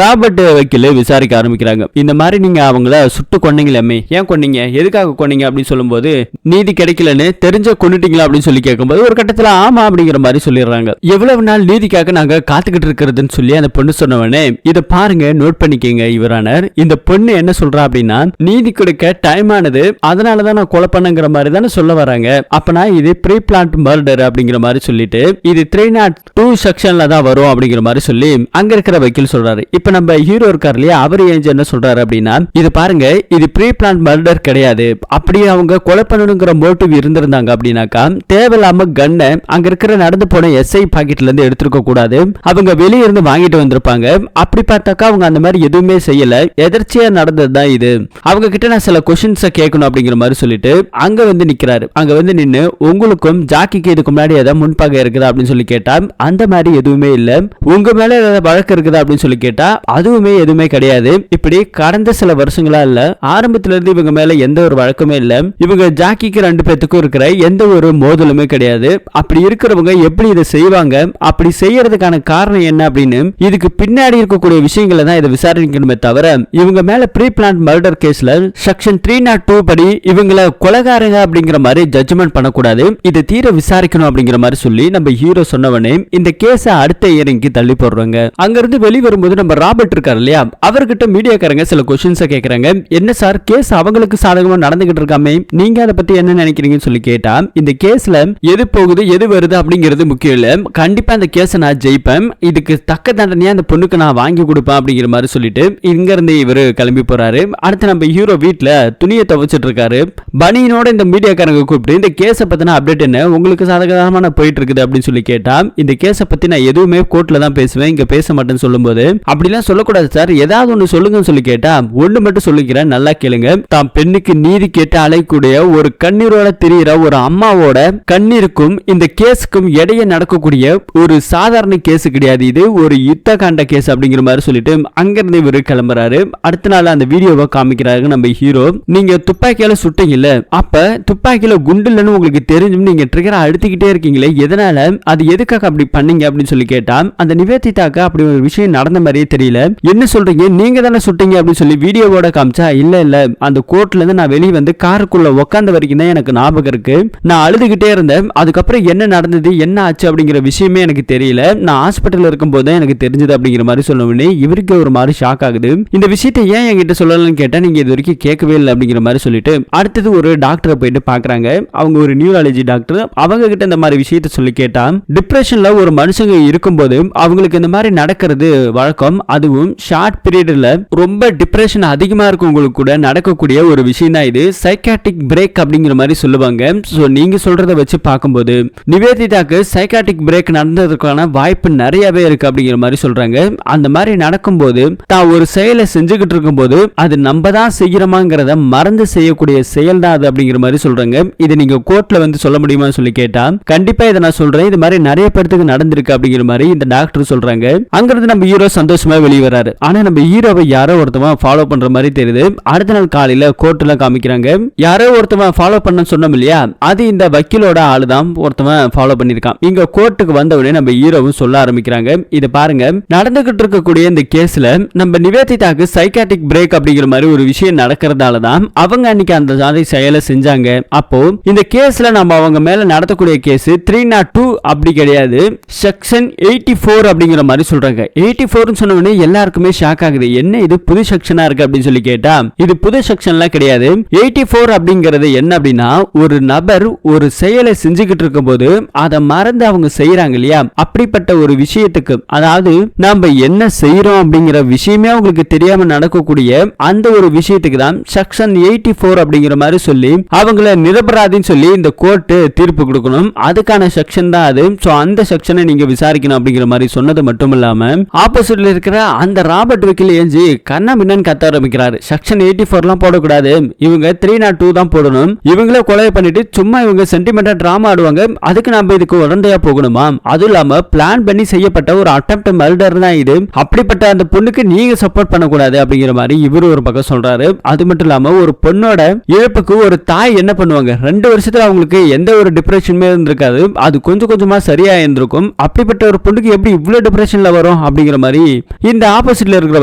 ராபர்ட் வக்கீல் விசாரிக்க ஆரம்பிக்கிறாங்க. இந்த மாதிரி நீங்க அவங்கள சுட்டு கொன்னீங்களே, ஏன் கொன்னீங்க, எதுக்காக கொன்னீங்க அப்படின்னு சொல்லும்போது நீதி கிடைக்கலன்னு தெரிஞ்ச கொன்னுட்டீங்களா அப்படின்னு சொல்லி கேட்கும்போது ஒரு கட்டத்துல ஆமா அப்படிங்கிற மாதிரி சொல்லிடுறாங்க. எவ்வளவு நாள் நீதிக்காக நாங்க காத்துக்கிட்டு இருக்கிறதுன்னு சொல்லி அந்த பொண்ணு சொன்னவனே, இத பாருங்க, நோட் பண்ணிக்கங்க யுவரானர். இந்த பொண்ணு என்ன சொல்றா அப்படின்னா, நீதி கொடுக்க டைம் ஆனது, அதனாலதான் நான் கொலை பண்ணங்கிற மாதிரி தானே சொல்ல வராங்க. அப்பனா இது ப்ரீ பிளான்ட் மர்டர் அப்படிங்கிற மாதிரி சொல்லிட்டு இது 302 செக்ஷன்ல தான் வரும் அப்படிங்கிற மாதிரி சொல்லி அங்க இருக்கிற வக்கீல் சொல்றாரு. இப்ப நம்ம ஹீரோ இருக்கார் இல்லையா, அவர் ஏஞ்சு என்ன சொல்றாரு அப்படின்னா, இது பாருங்க, இது ப்ரீ பிளான்ட் மர்டர் கிடையாது. அப்படியே அவங்க கொலை பண்ணணுங்கிற மோட்டிவ் இருந்திருந்தாங்க அப்படின்னாக்கா தேவையில்லாம கண்ணை அங்க இருக்கிற நடந்து போன எஸ்ஐ பாக்கெட்ல இருந்து எடுத்துருக்க கூடாது. அவங்க வெளியே இருந்து வாங்கிட்டு வந்திருப்பாங்க. அப்படி பார்த்தாக்கா அவங்க அந்த மாதிரி எதுவுமே செய்யல, எதர்ச்சியா நடந்ததுதான் இது. அவங்க கிட்ட நான் சில கொஸ்டின்ஸை கேட்கணும் அப்படிங்கிற மாதிரி சொல்லிட்டு அங்க வந்து நிக்கிறாரு. அங்க வந்து நின்னு உங்களுக்கும் ஜாக்கிக்கு இதுக்கு முன்னாடி ஏதாவது முன்பாக இருக்குதா அப்படின்னு சொல்லி கேட்டா அந்த மாதிரி எதுவுமே இல்ல. உங்க மேல ஏதாவது வழக்கு இருக்குதா அப்படின்னு சொல்லி கேட்டா அது அதுவுமே எதுவுமே கிடையாது. இப்படி கடந்த சில வருஷங்களா இல்ல, ஆரம்பத்துல இருந்து இவங்க மேல எந்த ஒரு வழக்கமே இல்ல. இவங்க ஜாக்கிக்கு 2 பேத்துக்கும் இருக்கிற எந்த ஒரு மோதலுமே கிடையாது. அப்படி இருக்கிறவங்க எப்படி இதை செய்வாங்க, அப்படி செய்யறதுக்கான காரணம் என்ன அப்படின்னு இதுக்கு பின்னாடி இருக்கக்கூடிய விஷயங்களை தான் இதை விசாரிக்கணுமே தவிர இவங்க மேல ப்ரீ பிளான் மர்டர் கேஸ்ல செக்ஷன் 302 படி இவங்களை கொலைகாரங்க அப்படிங்கிற மாதிரி ஜட்ஜ்மெண்ட் பண்ணக்கூடாது, இதை தீர விசாரிக்கணும் அப்படிங்கிற மாதிரி சொல்லி நம்ம ஹீரோ சொன்னவனே இந்த கேஸ அடுத்த இயரிங்க்கு தள்ளி போடுறாங்க. அங்கிருந்து வெளி வரும்போது நம்ம ராபர்ட் இருக்காரு இல்லையா, அவர்கிட்ட மீடியாக்காரங்க சில கொஸ்டின்ஸ் கேக்குறாங்க. என்ன சார் கேஸ் அவங்களுக்கு சாதகமா நடந்துகிட்டு இருக்காமே, நீங்க அதை பத்தி என்ன நினைக்கிறீங்கன்னு சொல்லி கேட்டா, இந்த கேஸ்ல எது போகுது எது வருது அப்படிங்கிறது முக்கியம் இல்ல, கண்டிப்பா இந்த கேஸை நான் ஜெயிப்பேன், இதுக்கு தக்க தண்டனையா அந்த பொண்ணுக்கு நான் வாங்கி கொடுப்பேன் அப்படிங்கிற மாதிரி சொல்லிட்டு இங்க இருந்து இவரு கிளம்பி போறாரு. அடுத்து நம்ம ஹீரோ வீட்டுல துணியை துவைச்சிட்டு இருக்காரு. பனியனோட இந்த மீடியாக்காரங்க கூப்பிட்டு இந்த கேஸை பத்தின அப்டேட் என்ன, உங்களுக்கு சாதகமான போயிட்டு இருக்குது அப்படின்னு சொல்லி கேட்டா, இந்த கேஸை பத்தி நான் எதுவுமே கோர்ட்ல தான் பேசுவேன், இங்க பேச மாட்டேன்னு சொல்லும்போது, அப்படிலாம் சொல்லக்கூடாது சார், ஏதாவது ஒண்ணு சொல்லுங்கன்னு சொல்லி கேட்டா, ஒண்ணு மட்டும் சொல்லிக்கிறேன் நல்லா கேளுங்க, தான் பெண்ணுக்கு நீதி கேட்டு அலைக்கூடிய ஒரு கண்ணீரோட தெரிகிற ஒரு அம்மாவோட கண்ணீருக்கும் இந்த கேஸுக்கும் இடையே நடக்கக்கூடிய ஒரு சாதாரண கேஸ் கிடையாது, இது ஒரு யுத்த காண்ட கேஸ் அப்படிங்கிற மாதிரி சொல்லிட்டு அங்கிருந்து இவரு கிளம்புறாரு. அடுத்த நாள் அந்த வீடியோவை காமிக்கிறாரு நம்ம ஹீரோ. நீங்க துப்பாக்கியால சுட்டீங்கல்ல, அப்ப துப்பாக்கியில குண்டு இல்லைன்னு உங்களுக்கு தெரிஞ்சும் நீங்க ட்ரிகரை அழுத்திக்கிட்டே இருக்கீங்களே, எதனால, அது எதுக்காக அப்படி பண்ணீங்க அப்படின்னு சொல்லி கேட்டா, அந்த நிவேதிதாக்கு அப்படி ஒரு விஷயம் நடந்த மாதிரியே தெரியல, என்ன சொல்றீங்க நீங்க தானே சுட்டீங்க அப்படின்னு சொல்லி வீடியோவோட காமிச்சா, இல்ல இல்ல அந்த கோர்ட்ல இருந்து நான் வெளியே வந்து காருக்குள்ள உட்கார்ந்த வரைக்கும் தான் எனக்கு ஞாபகம் இருக்கு, நான் அழுதுகிட்டே இருந்தேன், அதுக்கப்புறம் என்ன நடந்தது என்ன ஆச்சு அப்படிங்கிற விஷயமே எனக்கு தெரியல, நான் ஹாஸ்பிட்டல் இருக்கும் போது எனக்கு தெரிஞ்சது அப்படிங்கிற மாதிரி சொன்னவனே இவருக்கு ஒரு மாதிரி ஷாக் ஆகுது. இந்த விஷயத்தை ஏன் என்கிட்ட சொல்லலன்னு கேட்டா, நீங்க இது வரைக்கும் கேட்கவே இல்லை அப்படிங்கிற மாதிரி சொல்லிட்டு அடுத்தது ஒரு டாக்டரை போயிட்டு பாக்குறாங்க. அவங்க ஒரு நியூராலஜி டாக்டர். அவங்க கிட்ட இந்த மாதிரி விஷயத்தை சொல்லி கேட்டா, டிப்ரெஷன்ல ஒரு மனுஷங்க இருக்கும்போது அவங்களுக்கு இந்த மாதிரி நடக்கிறது வழக்கம், அதுவும் ஷார்ட் பீரியட்ல ரொம்ப டிப்ரெஷன் அதிகமா இருக்கவங்களுக்கு கூட நடக்கக்கூடிய ஒரு விஷயம் தான் இது, சைக்காட்டிக் பிரேக் அப்படிங்கிற மாதிரி சொல்லுவாங்க. சோ நீங்க சொல்றத வச்சு பார்க்கும்போது நிவேதிதாக்கு சைக்காட்டிக் பிரேக் நடந்ததுக்கான வாய்ப்பு நிறையவே இருக்கு அப்படிங்கிற மாதிரி சொல்றாங்க. அந்த மாதிரி நடக்கும்போது தான் ஒரு செயலை செஞ்சுக்கிட்டு இருக்கும்போது அது நம்ம தான் செய்யறோமாங்கிறத மறந்து செய்யக்கூடிய செயல் தான் அது அப்படிங்கிற மாதிரி சொல்றாங்க. இதை நீங்க கோர்ட்ல வந்து சொல்ல முடியுமா சொல்லி கேட்டா, கண்டிப்பா இதை நான் சொல்றேன், இது மாதிரி நிறைய பேருக்கு நடந்திருக்கு அப்படிங்கிற மாதிரி இந்த டாக்டர் சொல்றாங்க. அங்கிருந்து நம்ம ஹீரோ சந்தோஷமா வெளியே வராரு. ஆனா நம்ம ஹீரோவை யாரோ ஒருத்தவன் ஃபாலோ பண்ற மாதிரி தெரியுது. அடுத்த நாள் காலையில கோர்ட்ல காமிக்கிறாங்க. யாரோ ஒருத்தவன் ஃபாலோ பண்ண சொன்னோம் இல்லையா, அது இந்த வக்கீலோட ஆளு தான் ஒருத்தவன் ஃபாலோ பண்ணிருக்கான். இங்க கோர்ட்டுக்கு வந்த உடனே நம்ம ஹீரோவும் சொல்ல ஆரம்பிக்கிறாங்க, இத பாருங்க நடந்துகிட்டு இருக்கக்கூடிய இந்த கேஸ்ல நம்ம நிவேதிதாக்கு சைக்காட்டிக் பிரேக் அப்படிங்கிற மாதிரி ஒரு விஷயம் நடக்கிறதால தான் அவங்க அன்னைக்கு அந்த செயலை செஞ்சாங்க. அப்போ இந்த கேஸ்ல நம்ம அவங்க மேல நடத்தக்கூடிய கேஸ் 302 அப்படி கிடையாது, செக்ஷன் 84 அப்படிங்கிற மாதிரி சொல்றாங்க. 84 சொன்ன உடனே எல்லாருக்குமே ஷாக் ஆகுது, என்ன இது புது செக்ஷனா இருக்கு அப்படின்னு சொல்லி கேட்டா, இது புது செக்ஷன்லாம் கிடையாது. 84 அப்படிங்கிறது என்ன அப்படின்னா, ஒரு நபர் ஒரு செயலை செஞ்சுக்கிட்டு இருக்கும்போது அதை மறந்து அவங்க செய்யறாங்க இல்லையா, அப்படிப்பட்ட ஒரு விஷயத்துக்கு, அதாவது நாம என்ன செய்யறோம் அப்படிங்கிற விஷயமே அவங்களுக்கு தெரியாம நடக்கக்கூடிய அந்த ஒரு விஷயத்துக்கு தான் செக்ஷன் 84 அப்படிங்கிற மாதிரி சொல்லி அவங்கள நிரபராதின்னு சொல்லி இந்த கோர்ட் தீர்ப்பு கொடுக்கணும். அதுக்கான செக்ஷன் தான் அது. சோ அந்த செக்ஷனை நீங்க விசாரிக்கணும் அப்படிங்கிற மாதிரி சொன்னது மட்டும் இல்லாம ஆப்போசிட்ல இருக்கிற அந்த ராபர்ட் வக்கீல் ஏஞ்சி கண்ணா பின்னான்னு கத்த ஆரம்பிக்கிறாரு. செக்ஷன் 84 போடக்கூடாது, இவங்க 302 தான் போடணும், இவங்கள கொலை பண்ணிட்டு சும்மா இவங்க சென்டிமெண்டா டிராமா ஆடுவாங்க, அதுக்கு நாம இதுக்கு உடந்தையா போகணுமா, அதுவும் இல்லாம பிளான் பண்ணி செய்யப்பட்ட ஒரு அட்டெம்ப்ட் மர்டர் தான் இது, அப்படிப்பட்ட அந்த பொண்ணுக்கு நீங்க சப்போர்ட் பண்ணக்கூடாது அப்படிங்கிற மாதிரி இவரு ஒரு பக்கம் சொல்றாரு. அது மட்டும் இல்லாம ஒரு பொண்ணோட இழப்புக்கு ஒரு தாய் என்ன பண்ணுவாங்க, 2 வருஷத்துல அவங்களுக்கு எந்த ஒரு டிப்ரெஷனுமே இருந்திருக்காது, அது கொஞ்சம் கொஞ்சமா சரியா இருந்திருக்கும், அப்படிப்பட்ட ஒரு பொண்ணுக்கு எப்படி இவ்வளவு டிப்ரெஷன்ல வரும் அப்படிங்கிற மாதிரி இந்த ஆப்போசிட்ல இருக்கிற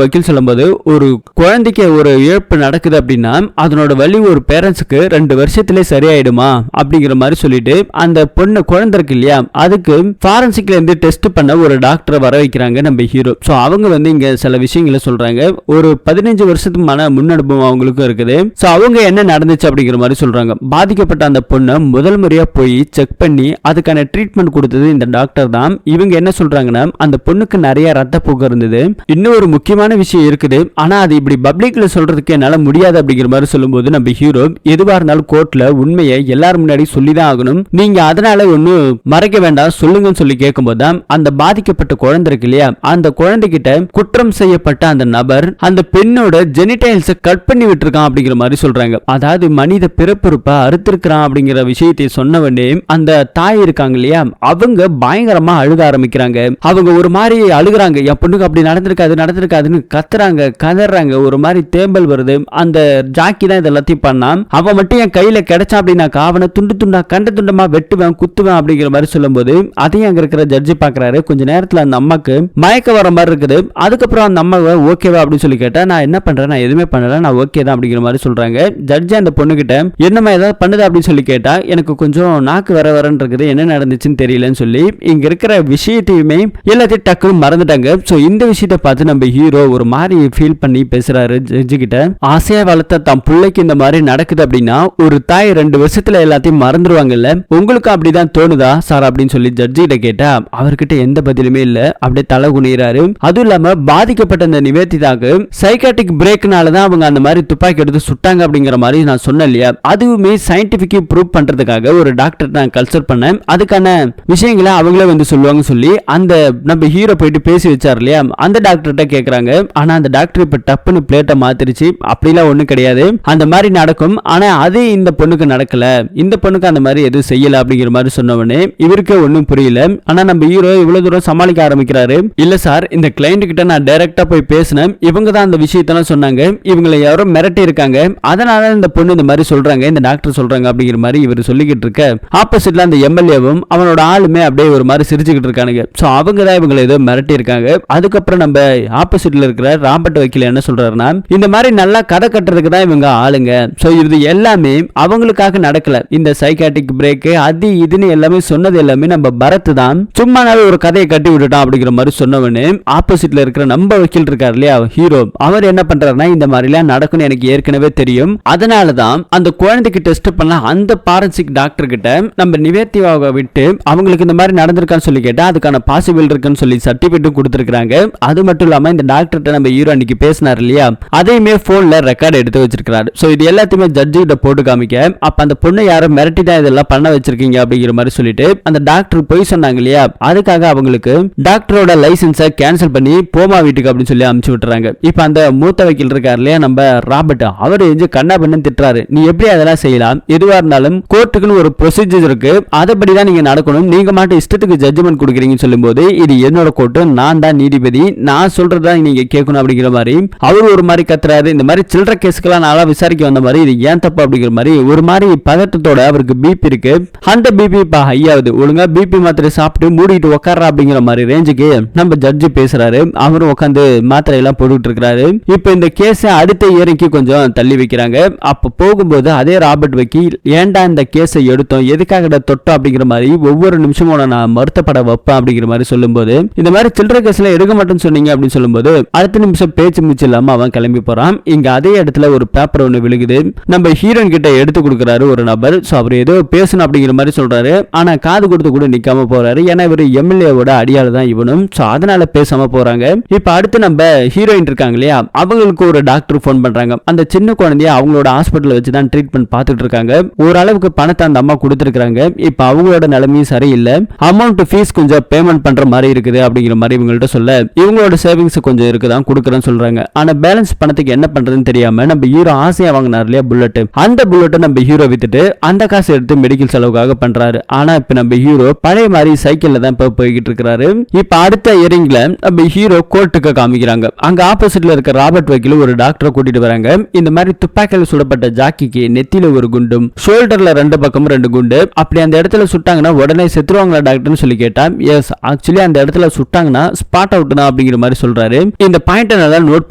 வக்கீல் சொல்லும்போது, ஒரு குழந்தைக்கு ஒரு இழப்பு நடக்குது அப்படின்னா அதனோட வலி ஒரு பேரண்ட்ஸுக்கு 2 வருஷத்திலே சரியாயிடுமா அப்படிங்கிற மாதிரி சொல்லிட்டு அந்த பொண்ணு குழந்தை இருக்கு இல்லையா, அதுக்கு ஃபாரன்சிக்ல இருந்து டெஸ்ட் பண்ண ஒரு டாக்டரை வர வைக்கிறாங்க நம்ம ஹீரோ. சோ அவங்க வந்து இங்க சில விஷயங்களை சொல்றாங்க. ஒரு 15 வருஷத்துக்கு மன முன்னனுபவம் அவங்களுக்கும் இருக்குது. சோ அவங்க என்ன நடந்துச்சு அப்படிங்கிற மாதிரி சொல்றாங்க. பாதிக்கப்பட்ட அந்த பொண்ணை முதல் முறையா போய் செக் பண்ணி அதுக்கான ட்ரீட்மெண்ட் கொடுத்தது இந்த டாக்டர் தான். இவங்க என்ன சொல்றாங்கன்னா, அந்த பொண்ணுக்கு நிறைய ரத்த போக்கு இருந்தது, இன்னும் ஒரு முக்கியமான விஷயம் இருக்குது, ஆனா அது இப்படி பப்ளிக்ல சொல்றதுக்கு என்னால முடியாது அப்படிங்கிற மாதிரி சொல்லும்போது நம்ம ஹீரோ, எதுவா இருந்தாலும் கோர்ட்ல உண்மையை எல்லாரும் முன்னாடி சொல்லிதான் ஆகணும், நீங்க அதனால ஒன்னும் மறைக்க வேண்டாம் சொல்லுங்கன்னு சொல்லி கேட்கும்போது தான் அந்த பாதிக்கப்பட்ட குழந்தை இருக்கு இல்லையா, அந்த குழந்தைகிட்ட குற்றம் செய்யப்பட்ட அந்த நபர் அந்த பெண்ணோட ஜெனிடைல்ஸை கட் பண்ணி விட்டுருக்கான் அப்படிங்கிற மாதிரி சொல்றாங்க. அதாவது மனித பிறப்புறுப்பை அறுத்திருக்கிறான் அப்படிங்கிற விஷயத்தை சொன்னவனே அந்த தாய் இருக்காங்க இல்லையா, அவங்க பயங்கரமா அழுக ஆரம்பிக்கிறாங்க. அவங்க ஒரு மாதிரி அழுகுறாங்க, என் பொண்ணுக்கு அப்படி நடந்திருக்காது, நடந்திருக்காது நடந்திருக்காதுன்னு கத்துறாங்க கதறாங்க, ஒரு மாதிரி தேம்பல் வருது. அந்த ஜாக்கி தான் இது எல்லாத்தையும் பண்ணான், அவன் மட்டும் என் கையில கிடைச்சான் அப்படின்னாக்கா அவனை துண்டு துண்டா கண்ட துண்டமா வெட்டுவேன் குத்துவேன் அப்படிங்கிற மாதிரி சொல்லும்போது அதையும் அங்க இருக்கிற ஜட்ஜி பாக்குறாரு. கொஞ்ச நேரத்துல அந்த அம்மாக்கு மயக்க வர மாதிரி இருக்குது. அதுக்கப்புறம் அந்த அம்மா ஓகேவா அப்படின்னு சொல்லி கேட்டா, நான் என்ன பண்றேன், நான் எதுவுமே பண்ணல, நான் ஓகே தான் அப்படிங்கிற மாதிரி சொல்றாங்க. ஜட்ஜி அந்த பொண்ணு கிட்ட என்னமா ஏதாவது பண்ணுது அப்படின்னு சொல்லி கேட்டா, எனக்கு கொஞ்சம் நாக்கு வரன்னு இருக்குது, என்ன நடந்துச்சுன்னு தெரியலன்னு சொல்லி இங்க இருக்கிற விஷயத்தையுமே எல்லாத்தையும் டக்குன்னு மறந்துட்டாங்க. சோ இந்த விஷயத்தை பார்த்து நம்ம ஹீரோ ஒரு மாதிரி ஃபீல் பண்ணி பேசுறாரு ஜட்ஜி கிட்ட. ஆசையா வளர்த்த தம் பிள்ளைக்கு இந்த மாதிரி நடக்குது அப்படின்னா ஒரு தாய் 2 வருஷத்துல எல்லாத்தையும் மறந்துடுவாங்கல்ல, உங்களுக்கு அப்படிதான் தோணுதா சார் அப்படின்னு சொல்லி ஜட்ஜி கிட்ட கேட்டா அவர்கிட்ட எந்த பதிலுமே இல்ல, அப்படியே தலை குனிறாரு. அதுவும் இல்லாம பாதிக்கப்பட்ட அந்த நிவேதிதாக்கு சைக்காட்டிக் பிரேக்னாலதான் அவங்க அந்த மாதிரி துப்பாக்கி எடுத்து சுட்டாங்க அப்படிங்கிற மாதிரி நான் சொன்னேன் இல்லையா, அதுவுமே சயின்டிபிக் ப்ரூவ் பண்றதுக்காக ஒரு டாக்டர் நான் கன்சல்ட் பண்ணேன், அதுக்கான விஷயங்களை அவங்களே வந்து சொல்லுவாங்க சொல்லி அந்த நம்ம ஹீரோ போயிட்டு பேசி வச்சார் இல்லையா, அந்த டாக்டர்கிட்ட கேக்குறாங்க. ஆனா அந்த டாக்டர் இப்ப டப்புன்னு பிளேட்டை மாத்திருச்சு, அப்படிலாம் ஒண்ணும் கிடையாது, அந்த மாதிரி நடக்கும், ஆனா அது இந்த பொண்ணுக்கு நடக்கல, இந்த பொண்ணுக்கு அந்த மாதிரி எதுவும் செய்யல அப்படிங்கிற மாதிரி சொன்னவனே இவருக்கு ஒன்னும் புரியல. ஆனா நம்ம ஹீரோ இவ்வளவு தூரம் சமாளிக்க ஆரம்பிக்கிறாரு. இல்ல சார், இந்த கிளைண்ட் கிட்ட நான் டைரக்டா போய் பேசினேன், இவங்க தான் அந்த விஷயத்தெல்லாம் சொன்னாங்க, இவங்களை யாரோ மிரட்டி இருக்காங்க, அதனால இந்த பொண்ணு இந்த மாதிரி சொல்றாங்க, இந்த டாக்டர் சொல்றாங்க அப்படிங்கிற மாதிரி இவர் சொல்லிக்கிட்டு இருக்க, ஆப்போசிட்ல அந்த எம்எல்ஏவும் அவனோட ஆளுமே அப்படியே ஒரு மாதிரி சிரிச்சுக்கிட்டு இருக்கானுங்க. சோ அவங்க தான் இவங்களை ஏதோ மிரட்டி இருக்காங்க. அதுக்கப்புறம் நம்ம ஆப்போசிட்ல இருக்கிற ராபர்ட் வக்கீல் என்ன சொல்றாருன்னா, இந்த மாதிரி நல்லா கதை கட்டுறதுக்கு தான் இவங்க ஆளுங்க, சோ இது எல்லாமே அவங்களுக்காக நடக்கல, இந்த சைக்காட்டிக் பிரேக் அது இதுன்னு எல்லாமே சொன்னது எல்லாமே நம்ம பரத் தான் சும்மாவே ஒரு கதையை கட்டி விட்டுட்டான் அப்படிங்கிற மாதிரி சொன்னவனே ஆப்போசிட்ல இருக்கிற நம்ம வக்கீல் இருக்காரு இல்லையா ஹீரோ, அவர் என்ன பண்றாருன்னா, இந்த மாதிரி எல்லாம் நடக்கும்னு எனக்கு ஏற்கனவே தெரியும், அதனாலதான் அந்த குழந்தைக்கு டெஸ்ட் பண்ண அந்த பாரன்சிக் டாக்டர் கிட்ட நம்ம நிவேதியாவை விட்டு அவங்களுக்கு இந்த மாதிரி நடந்திருக்கான்னு சொல்லி கேட்டா அதுக்கான பாசிபிள் இருக்குன்னு சொல்லி சர்டிபிகேட்டும் கொடுத்திருக்காங்க. அது மட்டும் இல்லாம இந்த டாக்டர்கிட்ட நம்ம ஹீரோ அன்னைக்கு பேசினார் இல்லையா, அதையுமே போன்ல ரெக்கார்ட் எடுத்து வச்சிருக்காரு. சோ இது எல்லாத்தையுமே ஜட்ஜி கிட்ட போட்டு காமிக்க, அப்ப அந்த பொண்ணு யாரும் மிரட்டி தான் இதெல்லாம் பண்ண வச்சிருக்கீங்க அப்படிங்கிற மாதிரி சொல்லிட்டு அந்த டாக்டர் போய் சொன்னாங்க இல்லையா, அதுக்காக அவங்களுக்கு டாக்டரோட லைசன்ஸை கேன்சல் பண்ணி போமா வீட்டுக்கு அப்படின்னு சொல்லி அனுப்பிச்சு விட்டுறாங்க. இப்ப அந்த மூத்த வக்கீல் இருக்காரு இல்லையா நம்ம ராபர்ட், அவர் எஞ்சி கண்ணா பண்ணு திட்டுறாரு, நீ எப்படி அதெல்லாம் செய்யலாம், எதுவா இருந்தாலும் கோர்ட்டுக்குன்னு ஒரு ப்ரொசீஜர் இருக்கு, அதுபடிதான் நீங்க நடக்கணும், நீங்க மாட்ட இஷ்டத்துக்கு ஜட்ஜ்மெண்ட் கொடுக்குறீங்கன்னு சொல்லும்போது இது என்னோட கோர்ட்டு, நான் தான் நீதிபதி, நான் சொல்றதா நீங்க கேட்கணும் அப்படிங்கிற மாதிரி அவர் ஒரு மாதிரி கத்துறாரு. இந்த மாதிரி சில்லற கேஸ்க்கெல்லாம் நல்லா விசாரிக்க வந்த மாதிரி இது ஏன் தப்பு அப்படிங்கிற மாதிரி ஒரு மாதிரி பதட்டத்தோட அவருக்கு பிபி இருக்கு, அந்த பிபி இப்ப ஹையாவது, ஒழுங்கா பிபி மாத்திரை சாப்பிட்டு மூடிட்டு உட்கார்றா அப்படிங்கிற மாதிரி ரேஞ்சுக்கு நம்ம ஜட்ஜி பேசுறாரு. அவரும் உட்காந்து மாத்திரை எல்லாம் போட்டுட்டு இருக்காரு. இப்ப இந்த கேஸை அடுத்த இயரிக்கு கொஞ்சம் தள்ளி வைக்கிறாங்க. அப்ப போகும்போது அதே ராபர்ட் வக்கீல், ஏன்டா இந்த கேஸை எடுத்தோம், எதுக்காக தொட்டோம் அப்படிங்கிற மாதிரி ஒவ்வொரு நிமிஷமும் நான் மறுத்தப்பட வைப்பேன் அப்படிங்கிற மாதிரி சொல்லும்போது, இந்த மாதிரி சில்லற கேஸ்ல எடுக்க மாட்டேன்னு சொன்னீங்க அப்படின்னு சொல்லும்போது அடுத்த நிமிஷம் பேச்சு மூச்சு இல்லாம அவன் கிளம்பி போறான். இங்க அதே இடத்துல ஒரு பேப்பர் ஒண்ணு விழுகுது, நம்ம ஹீரோயின் கிட்ட எடுத்து கொடுக்குறாரு ஒரு நபர். சோ அவர் ஏதோ பேசணும் அப்படிங்கிற மாதிரி சொல்றாரு, ஆனா காது கொடுத்து கூட நிக்காம போறாரு, ஏன்னா இவர் எம்எல்ஏவோட அடியாளு தான் இவனும், சோ அதனால பேசாம போறாங்க. இப்ப அடுத்து நம்ம ஹீரோயின் இருக்காங்க இல்லையா, அவங்களுக்கு ஒரு டாக்டர் போன் பண்றாங்க, அந்த சின்ன குழந்தைய அவங்களோட ஹாஸ்பிட்டல் வச்சு தான் ட்ரீட்மெண்ட் பார்த்துட்டு இருக்காங்க, ஓரளவுக்கு பணத்தை அந்த அம்மா கொடுத்துருக்காங்க, இப்ப அவங்களோட நிலைமையும் சரியில்லை, அமௌண்ட் ஃபீஸ் கொஞ்சம் பேமெண்ட் பண்ற மாதிரி இருக்குது அப்படிங்கிற மாதிரி இவங்கள்ட்ட சொல்ல, இவங்களோட சேவிங்ஸ் கொஞ்சம் இருக்குதான் கொடுக்குறேன்னு சொல்றாங்க. ஆனா பேலன்ஸ் பணத்துக்கு என்ன பண்றதுன்னு தெரியாம நம்ம ஹீரோ ஆசையா வாங்கினார் இல்லையா புல்லட், அந்த புல்லட்டை நம்ம ஹீரோ வித்துட்டு அந்த காசு எடுத்து மெடிக்கல் செலவுக்காக பண்றாரு. ஆனா இப்ப நம்ம ஹீரோ பழைய மாதிரி சைக்கிள்ல தான் இப்ப போய்கிட்டு இருக்காரு. இப்ப அடுத்த இயரிங்ல நம்ம ஹீரோ கோர்ட்டுக்கு காமிக்கிறாங்க. அங்க ஆப்போசிட்ல இருக்க ராபர்ட் வக்கீல் ஒரு டாக்டரை கூட்டிட்டு வராங்க. இந்த மாதிரி துப்பாக்கியில் சுடப்பட்ட ஜாக்கிக்கு நெத்தியில ஒரு குண்டும் ஷோல்டர்ல 2 பக்கமும் 2 குண்டு, அப்படி அந்த இடத்துல சுட்டாங்கன்னா உடனே செத்துருவாங்களா டாக்டர்னு சொல்லி கேட்டா, எஸ் ஆக்சுவலி அந்த இடத்துல சுட்டாங்கன்னா ஸ்பாட் அவுட் தான் அப்படிங்கிற மாதிரி சொல்றாரு. இந்த பாயிண்ட் நல்லா நோட்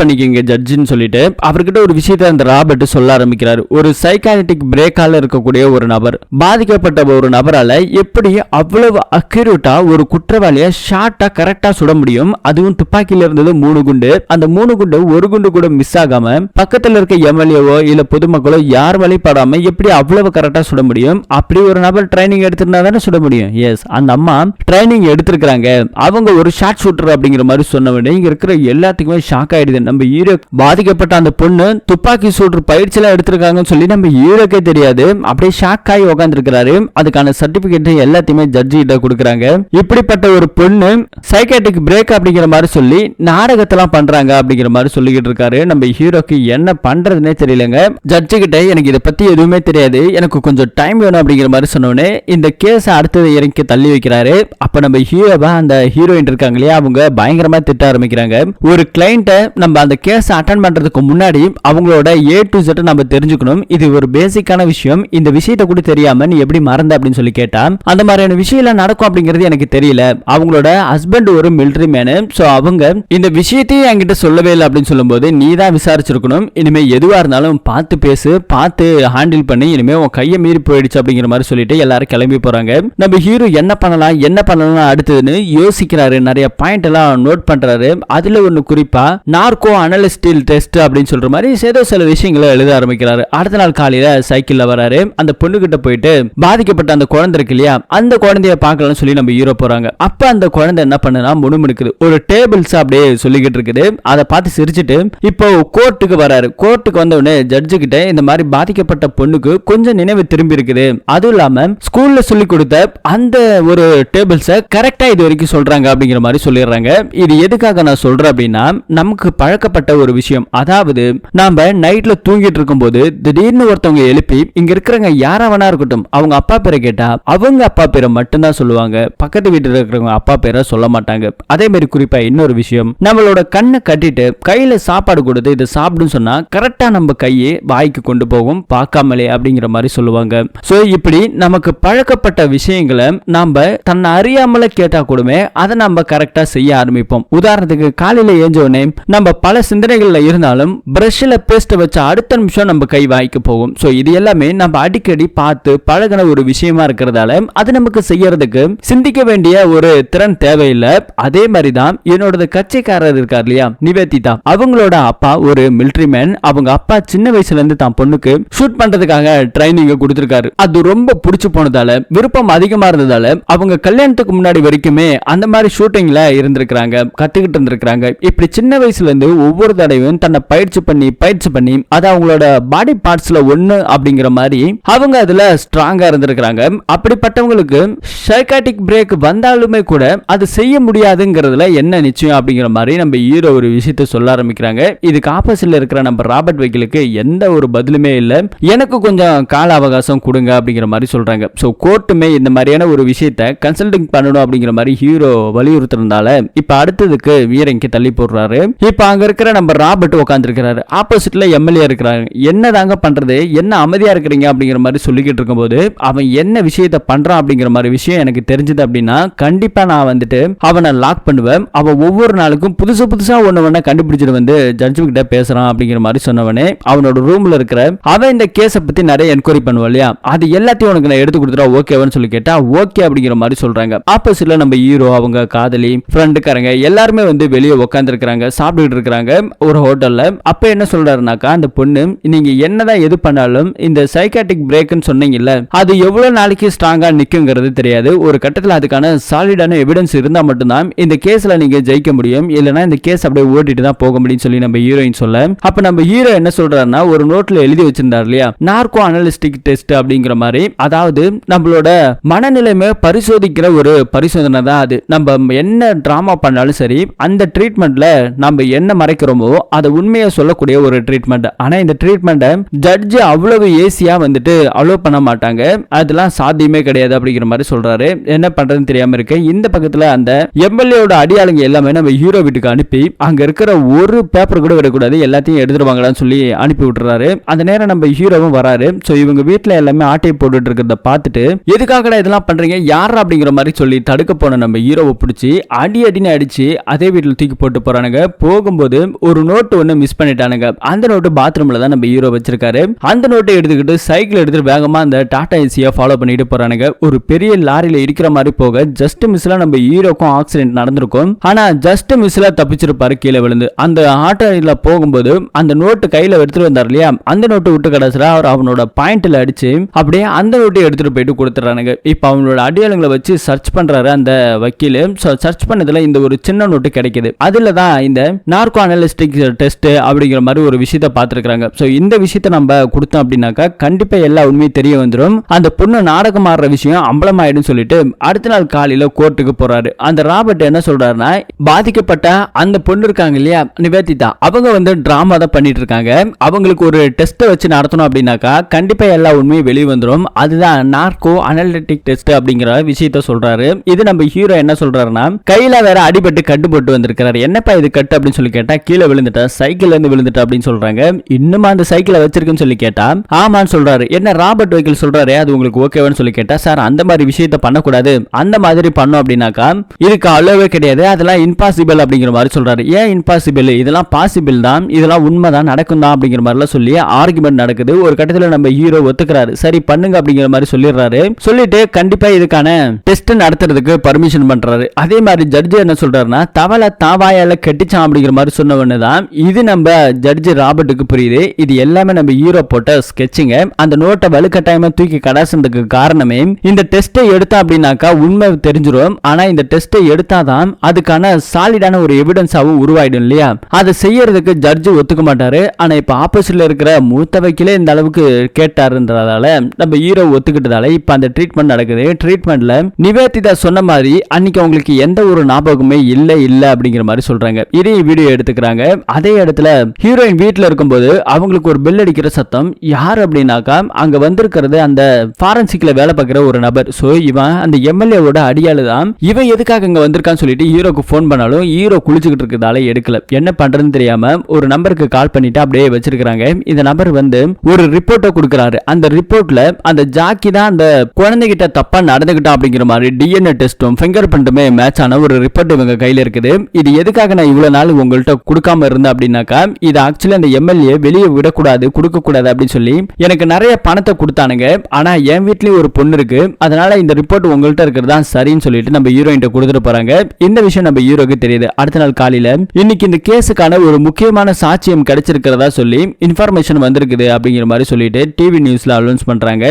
பண்ணிக்கங்க ஜட்ஜின்னு சொல்லிட்டு அவர்கிட்ட ஒரு விஷயத்தை அந்த ராபர்ட் சொல்ல ஆரம்பிக்கிறாரு. ஒரு சைக்காட்டிக் பிரேக்கால இருக்கக்கூடிய ஒரு நபர், பாதிக்கப்பட்ட ஒரு நபரால எப்படி அவ்வளவு அக்யூரேட்டா ஒரு குற்றவாளியை ஷார்ட்டா கரெக்டா சுட முடியும், அதுவும் துப்பாக்கியில இருந்தது 3 குண்டு, அந்த 3 குண்டு ஒரு குண்டு கூட மிஸ் ஆகாம பக்கத்துல இருக்க எம்எல்ஏவோ இல்ல பொதுமக்களோ யார் வழிபடாம எப்படி அவ்வளவு கரெக்டா சுட முடியும், அப்படி ஒரு நபர் ட்ரைனிங் எடுத்திருந்தா தானே சுட முடியும். எஸ், அந்த அம்மா ட்ரைனிங் எடுத்திருக்காங்க, அவங்க ஒரு ஷார்ட் ஷூட்டர் அப்படிங்கிற மாதிரி சொன்னவனே இங்க இருக்கிற எல்லாத்துக்குமே ஷாக் ஆயிடுது. நம்ம ஹீரோ பாதிக்கப்பட்ட அந்த பொண்ணு துப்பாக்கி சூட்டர் பயிற்சி எல்லாம் எடுத்திருக்காங்கன்னு சொல்லி நம்ம ஹீரோக்கே தெரியாது, அப்படியே ஷாக் ஆகி உட்காந்துருக்காரு. அதுக்கான சர்டிபிகேட் எல்லாத்தையுமே ஜட்ஜி கிட்ட கொடுக்குறாங்க. இப்படிப்பட்ட ஒரு பொண்ணு சைக்காட்டிக் பிரேக் அப்படிங்கிற மாதிரி சொல்லி நாடகத்தெல்லாம் பண்றாங்க அப்படிங்கிற மாதிரி சொல்லிக்கிட்டு இருக்காரு. நம்ம ஹீரோக்கு என்ன பண்றதுன்னே தெரியலங்க. ஜட்ஜி கிட்ட எனக்கு இதை பத்தி எதுவுமே தெரியாது, எனக்கு கொஞ்சம் டைம் வேணும் அப்படிங்கிற மாதிரி சொன்னோடனே இந்த கேஸ் அடுத்தது இறங்கி தள்ளி வைக்கிறாரு. அப்ப நம்ம ஹீரோவா அந்த ஹீரோயின் இருக்காங்க இல்லையா, அவங்க பயங்கரமா திட்ட ஆரம்பிக்கிறாங்க. ஆரம்பிக்கிறாங்க. ஒரு கிளையண்ட்டை நம்ம அந்த கேஸ் அட்டெண்ட் பண்றதுக்கு முன்னாடி அவங்களோட A to Z நம்ம தெரிஞ்சுக்கணும். இது ஒரு பேசிக்கான விஷயம். இந்த விஷயத்தை கூட தெரியாம நீ எப்படி மறந்த அப்படின்னு சொல்லி கேட்டா, அந்த மாதிரியான விஷயம் நடக்கும் அப்படிங்கிறது எனக்கு தெரியல. அவங்களோட ஹஸ்பண்ட் ஒரு மிலிட்டரி மேனு. சோ அவங்க இந்த விஷயத்தையும் என்கிட்ட சொல்லவே இல்லை அப்படின்னு சொல்லும்போது, நீ தான் விசாரிச்சிருக்கணும். இனிமே எதுவா இருந்தாலும் பார்த்து பேசு, பார்த்து ஹேண்டில் பண்ணி, இனிமே உன் கையை மீறி போயிடுச்சு அப்படிங்கிற மாதிரி சொல்லிட்டு எல்லாரும் கிளம்பி போறாங்க. நம்ம ஹீரோ என்ன பண்ணலாம் அடுத்ததுன்னு யோசிக்கிறாரு. நிறைய பாயிண்ட் எல்லாம் நோட் பண்றாரு. அதுல ஒன்னு குறிப்பா நார்கோ அனலிஸ்டில் டெஸ்ட் அப்படின்னு சொல்ற மாதிரி ஏதோ சில விஷயங்களை எழுத ஆரம்பிக்கிறாரு. அடுத்த நாள் காலையில சைக்கிள்ல வராரு. அந்த பொண்ணு கிட்ட போயிட்டு பாதிக்கப்பட்ட அந்த குழந்தை இருக்கு இல்லையா, அந்த குழந்தைய பார்க்கலாம்னு சொல்லி நம்ம ஹீரோ போறாங்க. அப்ப அந்த குழந்தை என்ன பண்ணுனா முணுமுணுக்குது. ஒரு டேபிள்ஸ் அப்படியே சொல்லிக்கிட்டு இருக்குது. அதை பார்த்து சிரிச்சிட்டு இப்போ கோர்ட்டுக்கு வராரு. கோர்ட்டுக்கு வந்த உடனே ஜட்ஜு கிட்ட இந்த மாதிரி பாதிக்கப்பட்ட பொண்ணுக்கு கொஞ்சம் நினைவு திரும்பி இருக்குது, அதுவும் இல்லாம ஸ்கூல்ல சொல்லி கொடுத்த அந்த ஒரு டேபிள்ஸை கரெக்டா இது வரைக்கும் சொல்றாங்க அப்படிங்கிற மாதிரி சொல்லிடுறாங்க. இது எதுக்காக நான் சொல்றேன் அப்படின்னா, நமக்கு பழக்கப்பட்ட ஒரு விஷயம். அதாவது நாம நைட்ல தூங்கிட்டு இருக்கும் போது திடீர்னு ஒருத்தவங்க எழுப்பி இங்க இருக்கிறவங்க யாராவனா இருக்கட்டும் அவங்க அப்பா பேரை கேட்டா அவங்க அப்பா பேரை மட்டும்தான் சொல்லுவாங்க. பக்கத்து வீட்டுல இருக்கிறவங்க அப்பா பேரை சொல்ல மாட்டாங்க. அதே மாதிரி குறிப்பா இன்னொரு விஷயம், நம்மளோட கண்ணை கட்டிட்டு கையில சாப்பாடு கொடுத்து இதை சாப்பிடுன்னு சொன்னா கரெக்டா நம்ம கையை வாய்க்கு கொண்டு போகும் பார்க்காமலே அப்படிங்கிற மாதிரி சொல்லுவாங்க. சோ இப்படி நமக்கு பழக்கப்பட்ட விஷயங்களை நாம தன்னை அறியாமல கேட்டா கூடமே அதை நம்ம கரெக்டா செய்ய ஆரம்பிப்போம். உதாரணத்துக்கு காலையில ஏஞ்ச உடனே நம்ம பல சிந்தனைகள்ல இருந்தாலும் பிரஷ்ல பேஸ்ட் வச்ச அடுத்த நிமிஷம் நம்ம கை வாய்க்கு போகும். சோ இது எல்லாமே நம்ம அடிக்கடி பார்த்து பழகின ஒரு விஷயமா இருக்கிறதால அது நமக்கு செய்யறதுக்கு சிந்திக்க வேண்டிய ஒரு திறன் தேவையில்லை. அதே மாதிரிதான் என்னோட கட்சிக்காரர் இருக்கார் இல்லையா நிவேதிதா, அவங்களோட அப்பா ஒரு மிலிட்டரி மேன். அவங்க அப்பா சின்ன வயசுல இருந்து தான் பொண்ணுக்கு ஷூட் பண்றதுக்காக ட்ரைனிங் கொடுத்திருக்காரு. அது ரொம்ப பிடிச்சு போனதால விருப்பம் அதிகமா இருந்ததால அவங்க கல்யாணத்துக்கு முன்னாடி வரைக்குமே அந்த மாதிரி ஷூட்டிங்ல இருந்திருக்காங்க, கத்துக்கிட்டு இருந்திருக்காங்க. இப்படி சின்ன வயசுல இருந்து ஒவ்வொரு தடவையும் தன்னை பயிற்சி பண்ணி அது அவங்களோட பாடி பார்ட்ஸ்ல ஒண்ணு அப்படிங்கிற மாதிரி அவங்க அதுல ஸ்ட்ராங்கா இருந்திருக்காங்க. அப்படிப்பட்டவங்களுக்கு சைக்காட்டிக் பிரேக் வந்தாலுமே கூட அது செய்ய முடியாதுங்கிறதுல என்ன நிச்சயம் அப்படிங்கிற மாதிரி நம்ம ஹீரோ ஒரு விஷயத்தை சொல்ல ஆரம்பிக்கிறாங்க. இதுக்கு ஆப்போசிட்ல இருக்கிற நம்ம ராபர்ட் வைக்கிலுக்கு எந்த ஒரு பதிலுமே இல்லை. எனக்கு கொஞ்சம் கால அவகாசம் கொடுங்க அப்படிங்கிற மாதிரி சொல்றாங்க. சோ கோர்ட்டுமே இந்த மாதிரியான ஒரு விஷயத்தை கன்சல்டிங் பண்ணணும் அப்படிங்கிற மாதிரி ஹீரோ வலியுறுத்தினால இப்ப அடுத்ததுக்கு வீரங்க தள்ளி போடுறாரு. இப்ப அங்க இருக்கிற நம்ம ராபர்ட் உட்கார்ந்து இருக்கிறாரு. ஆப்போசிட்ல எம்எல்ஏ இருக்கிறாங்க. என்னதாங்க பண்றது, என்ன அமைதியா இருக்கிறீங்க அப்படிங்கிற மாதிரி சொல்லிக்கிட்டு இருக்கும்போது அவன் என்ன விஷயத்தை பண்றான் அப்படிங்கிற மாதிரி விஷயம் எனக்கு தெரிஞ்சது அப்படின்னா கண்டிப்பா நான் வந்துட்டு அவனை லாக் பண்ணுவேன். அவன் ஒவ்வொரு நாளுக்கும் புதுசா ஒண்ணு கண்டுபிடிச்சிட்டு வந்து ஜட்ஜு கிட்ட பேசுறான் அப்படிங்கிற மாதிரி சொன்னவனே அவனோட ரூம்ல இருக்கிற அவன் இந்த கேஸை பத்தி நிறைய என்கொயரி பண்ணுவான் இல்லையா, அது எல்லாத்தையும் உனக்கு நான் எடுத்து கொடுத்துட்டா ஓகேவான்னு சொல்லி கேட்டா ஓகே அப்படிங்கிற மாதிரி சொல்றாங்க. ஆப்போசிட்ல நம்ம ஹீரோ அவங்க காதலி ஃப்ரெண்டுக்காரங்க எல்லாருமே வந்து வெளியே உட்கார்ந்து இருக்காங்க, சாப்பிட்டுட்டு இருக்காங்க ஒரு ஹோட்டல்ல. அப்ப என்ன சொல்றாருனாக்கா, அந்த பொண்ணு நீங்க என்னதான் எது பண்ணாலும் இந்த சைக்காட்டிக் பிரேக்னு சொன்னீங்கல்ல அது எவ்வளவு நாளைக்கு ஸ்ட்ராங்கா நிக்குங்கிறது தெரியாது. ஒரு கட்டத்தில் அதுக்கான சாலிடான எவிடன்ஸ் இருந்தா மட்டும்தான் இந்த கேஸ்ல நீங்க ஜெயிக்க முடியும், இல்லைன்னா இந்த கேஸ் அப்படியே ஓட்டிட்டு தான் போக முடியும்னு சொல்லி நம்ம ஹீரோயின் சொல்ல, அப்ப நம்ம ஹீரோ என்ன சொல்றாருன்னா ஒரு நோட்ல எழுதி வச்சிருந்தார் இல்லையா நார்கோ அனலிஸ்டிக் டெஸ்ட் அப்படிங்கிற மாதிரி, அதாவது நம்மளோட மனநிலைமை பரிசோதிக்கிற ஒரு பரிசோதனை தான் அது. நம்ம என்ன டிராமா பண்ணாலும் சரி அந்த ட்ரீட்மெண்ட்ல நம்ம என்ன மறைக்கிறோமோ அதை உண்மையை சொல்லக்கூடிய ஒரு ட்ரீட்மெண்ட். ஆனா இந்த ட்ரீட்மெண்ட்டை ஜட்ஜ் அவ்வளவு ஈஸியா வந்துட்டு அலோவ் பண்ண மாட்டாங்க, அதெல்லாம் சாத்தியமே கிடையாது அப்படிங்கிற மாதிரி சொல்றாரு. என்ன பண்றதுன்னு தெரியாம இருக்கு. இந்த பக்கத்துல அந்த எம்எல்ஏவோட அடியாளுங்க எல்லாமே நம்ம ஹீரோ வீட்டுக்கு அனுப்பி அங்க இருக்கிற ஒரு பேப்பர் கூட விடக்கூடாது எல்லாத்தையும் எடுத்துருவாங்களான்னு சொல்லி அனுப்பி விட்டுறாரு. அந்த நேரம் நம்ம ஹீரோவும் வராரு. சோ இவங்க வீட்டுல எல்லாமே ஆட்டை போட்டுட்டு இருக்கிறத பார்த்துட்டு எதுக்காகடா இதெல்லாம் பண்றீங்க யார் அப்படிங்கிற மாதிரி சொல்லி தடுக்க போன நம்ம ஹீரோவை பிடிச்சி அடின்னு அடிச்சு அதே வீட்டுல தூக்கி போட்டு போறானுங்க. போகும்போது ஒரு நோட்டு ஒண்ணு மிஸ் பண்ணிட்டானுங்க. அந்த நோட்டு பாத்ரூம்ல தான் நம்ம ஹீரோ வச்சிருக்காரு. அந்த நோட்டை எடுத்துக்கிட்டு சைக்கிள் எடுத்துட்டு வேகமா அந்த டாடா ஏசியை ஃபாலோ பண்ணிட்டு போறானுங்க. ஒரு பெரிய லாரியில இருக்கிற மாதிரி போக ஜஸ்ட் மிஸ்ல நம்ம ஹீரோக்கும் ஆக்சிடென்ட் நடந்திருக்கும். ஆனா ஜஸ்ட் மிஸ்ல தப்பிச்சிருப்பாரு கீழே விழுந்து. அந்த ஆட்டோல போகும்போது அந்த நோட்டு கையில எடுத்துட்டு வந்தார் இல்லையா, அந்த நோட்டு விட்டு கடைசில அவர் அவனோட பாயிண்ட்ல அடிச்சு அப்படியே அந்த நோட்டை எடுத்துட்டு போயிட்டு கொடுத்துறானுங்க. இப்ப அவனோட அடியாளங்களை வச்சு சர்ச் பண்றாரு அந்த வக்கீல். சர்ச் பண்ணதுல இந்த ஒரு சின்ன நோட்டு கிடைக்குது. அதுல தான் இந்த நார்கோ அனலிஸ்டிக் டெஸ்ட் அப்படிங்கிற மாதிரி ஒரு விஷயத்தை பார்த்திருக்காங்க. சோ இந்த விஷயத்தை நம்ம கொடுத்தோம் அப்படின்னாக்கா கண்டிப்பா எல்லா உண்மையும் தெரிய வந்துடும். அந்த பொண்ணு நாடகம் ஆடுற விஷயம் அம்பலமாயிடும் சொல்லிட்டு அடுத்த நாள் காலையில கோர்ட்டுக்கு போறாரு. அந்த ராபர்ட் என்ன சொல்றாருன்னா, பாதிக்கப்பட்ட அந்த பொண்ணு இருக்காங்க இல்லையா நிவேதிதா, அவங்க வந்து டிராமா தான் பண்ணிட்டு இருக்காங்க. அவங்களுக்கு ஒரு டெஸ்ட் வச்சு நடத்தணும் அப்படின்னாக்கா கண்டிப்பா எல்லா உண்மையும் வெளியே வந்துடும். அதுதான் நார்கோ அனலிட்டிக் டெஸ்ட் அப்படிங்கிற விஷயத்த சொல்றாரு. இது நம்ம ஹீரோ என்ன சொல்றாருன்னா, கையில வேற அடிபட்டு கட்டுப்பட்டு போட்டு வந்திருக்காரு. என்னப்பா இது கட்டு அப்படின்னு சொல்லி கேட்டா, கீழே விழுந்துட்டா, சைக்கிள்ல இருந்து விழுந்துட்டா அப்படின்னு சொல்றாங்க. இன்னுமா அந்த சைக்கிளை வச்சிருக்குன்னு சொல்லி கேட்டா ஆமான்னு சொல்றாரு. என்ன ராபர்ட் வைக்கல் சொல்றாரு, அது உங்களுக்கு ஓகேவான்னு சொல்லி கேட்டா, சார் அந்த மாதிரி விஷயத்த பண்ணக்கூடாது, அந்த மாதிரி பண்ணோம் அப்படின்னாக்கா இதுக்கு அளவே கிடையாது, அதெல்லாம் இம்பாசிபிள் அப்படிங்கிற மாதிரி சொல்றாரு. ஏன் இம்பாசிபிள், இதெல்லாம் பாசிபிள் தான், இதெல்லாம் உண்மைதான், நடக்கும் தான் அப்படிங்கிற மாதிரிலாம் சொல்லி ஆர்குமெண்ட் நடக்குது. ஒரு கட்டத்தில் நம்ம ஹீரோ ஒத்துக்கிறாரு, சரி பண்ணுங்க அப்படிங்கிற மாதிரி சொல்லிடுறாரு. சொல்லிட்டு கண்டிப்பா இதுக்கான டெஸ்ட் நடத்துறதுக்கு பர்மிஷன் பண்றாரு. அதே மாதிரி ஜட்ஜ் என்ன சொல்றாருன்னா, தவளை தாவாயால கட்டிச்சான் அப்படிங்கிற மாதிரி சொன்ன உடனே தான் இது நம்ம ஜட்ஜ் ராபர்ட்டுக்கு புரியுது, இது எல்லாமே நம்ம ஹீரோ போட்ட ஸ்கெட்சிங்க. அந்த நோட்டை வலுக்கட்டாயமா தூக்கி கடாசனதுக்கு காரணமே இந்த டெஸ்ட்டை எடுத்தா அப்படின்னாக்கா உண்மை தெரிஞ்சிடும். ஆனா இந்த டெஸ்ட்டை எடுத்தாதான் அதுக்கான சாலிடான ஒரு எவிடன்ஸாவும் உருவாயிடும் இல்லையா. அதை செய்யறதுக்கு ஜட்ஜ் ஒத்துக்க மாட்டாரு. ஆனா இப்ப ஆப்போசிட்ல இருக்கிற மூத்த வைக்கலே இந்த அளவுக்கு கேட்டாருன்றதால நம்ம ஹீரோ ஒத்துக்கிட்டதால இப்ப அந்த ட்ரீட்மெண்ட் நடக்குது. ட்ரீட்மெண்ட்ல நிவேதிதா சொன்ன மாதிரி அன்னைக்கு அவங்களுக்கு எந்த ஒரு ஞாபகமே இல்ல அப்படிங்கிற மாதிரி சொல்றாங்க. இதே வீடியோ எடுத்துக்கிறாங்க. அதே இடத்துல ஹீரோயின் வீட்டுல இருக்கும்போது அவங்களுக்கு ஒரு பெல் அடிக்கிற சத்தம். யார் அப்படின்னாக்கா அங்க வந்திருக்கிறது அந்த ஃபாரன்சிக்ல வேலை பார்க்கிற ஒரு நபர். சோ இவன் அந்த எம்எல்ஏவோட அடியாளு தான். இவன் எதுக்காக இங்க வந்திருக்கான்னு சொல்லிட்டு ஹீரோக்கு போன் பண்ணாலும் ஹீரோ குளிச்சுக்கிட்டு இருக்கிறதால எடுக்கல. என்ன பண்றதுன்னு தெரியாம ஒரு நம்பருக்கு கால் பண்ணிட்டு அப்படியே வச்சிருக்காங்க. இந்த நபர் வந்து ஒரு ரிப்போர்ட்டை கொடுக்கிறாரு. அந்த ரிப்போர்ட்ல அந்த ஜாக்கி தான் அந்த குழந்தைகிட்ட தப்பா நடந்துகிட்டா அப்படிங்கிற மாதிரி டிஎன்ஏ டெஸ்டும் ஃபிங்கர் பிரிண்ட்டுமே மேட்ச் ஆன ஒரு ரிப்போர்ட் இவங்க கையில இருக்குது. இது எதுக்காக நான் இவ்வளவு நாள் உங்கள்கிட்ட கொடுக்காம இருந்தேன் அப்படின்னாக்கா, இது ஆக்சுவலி அந்த எம்எல்ஏ வெளியே விடக்கூடாது, கொடுக்க கூடாது அப்படின்னு சொல்லி எனக்கு நிறைய பணத்தை கொடுத்தானுங்க. ஆனா என் வீட்லயும் ஒரு பொண்ணு இருக்கு, அதனால இந்த ரிப்போர்ட் உங்கள்கிட்ட இருக்கிறதா சரின்னு சொல்லிட்டு நம்ம ஹீரோயின் கொடுத்துட்டு போறாங்க. இந்த விஷயம் நம்ம ஹீரோக்கு தெரியுது. அடுத்த நாள் காலையில இன்னைக்கு இந்த கேஸுக்கான ஒரு முக்கியமான சாட்சியம் கிடைச்சிருக்கிறதா சொல்லி இன்ஃபர்மேஷன் வந்திருக்குது அப்படிங்கிற மாதிரி சொல்லிட்டு டிவி நியூஸ்ல அனௌன்ஸ் பண்றாங்க.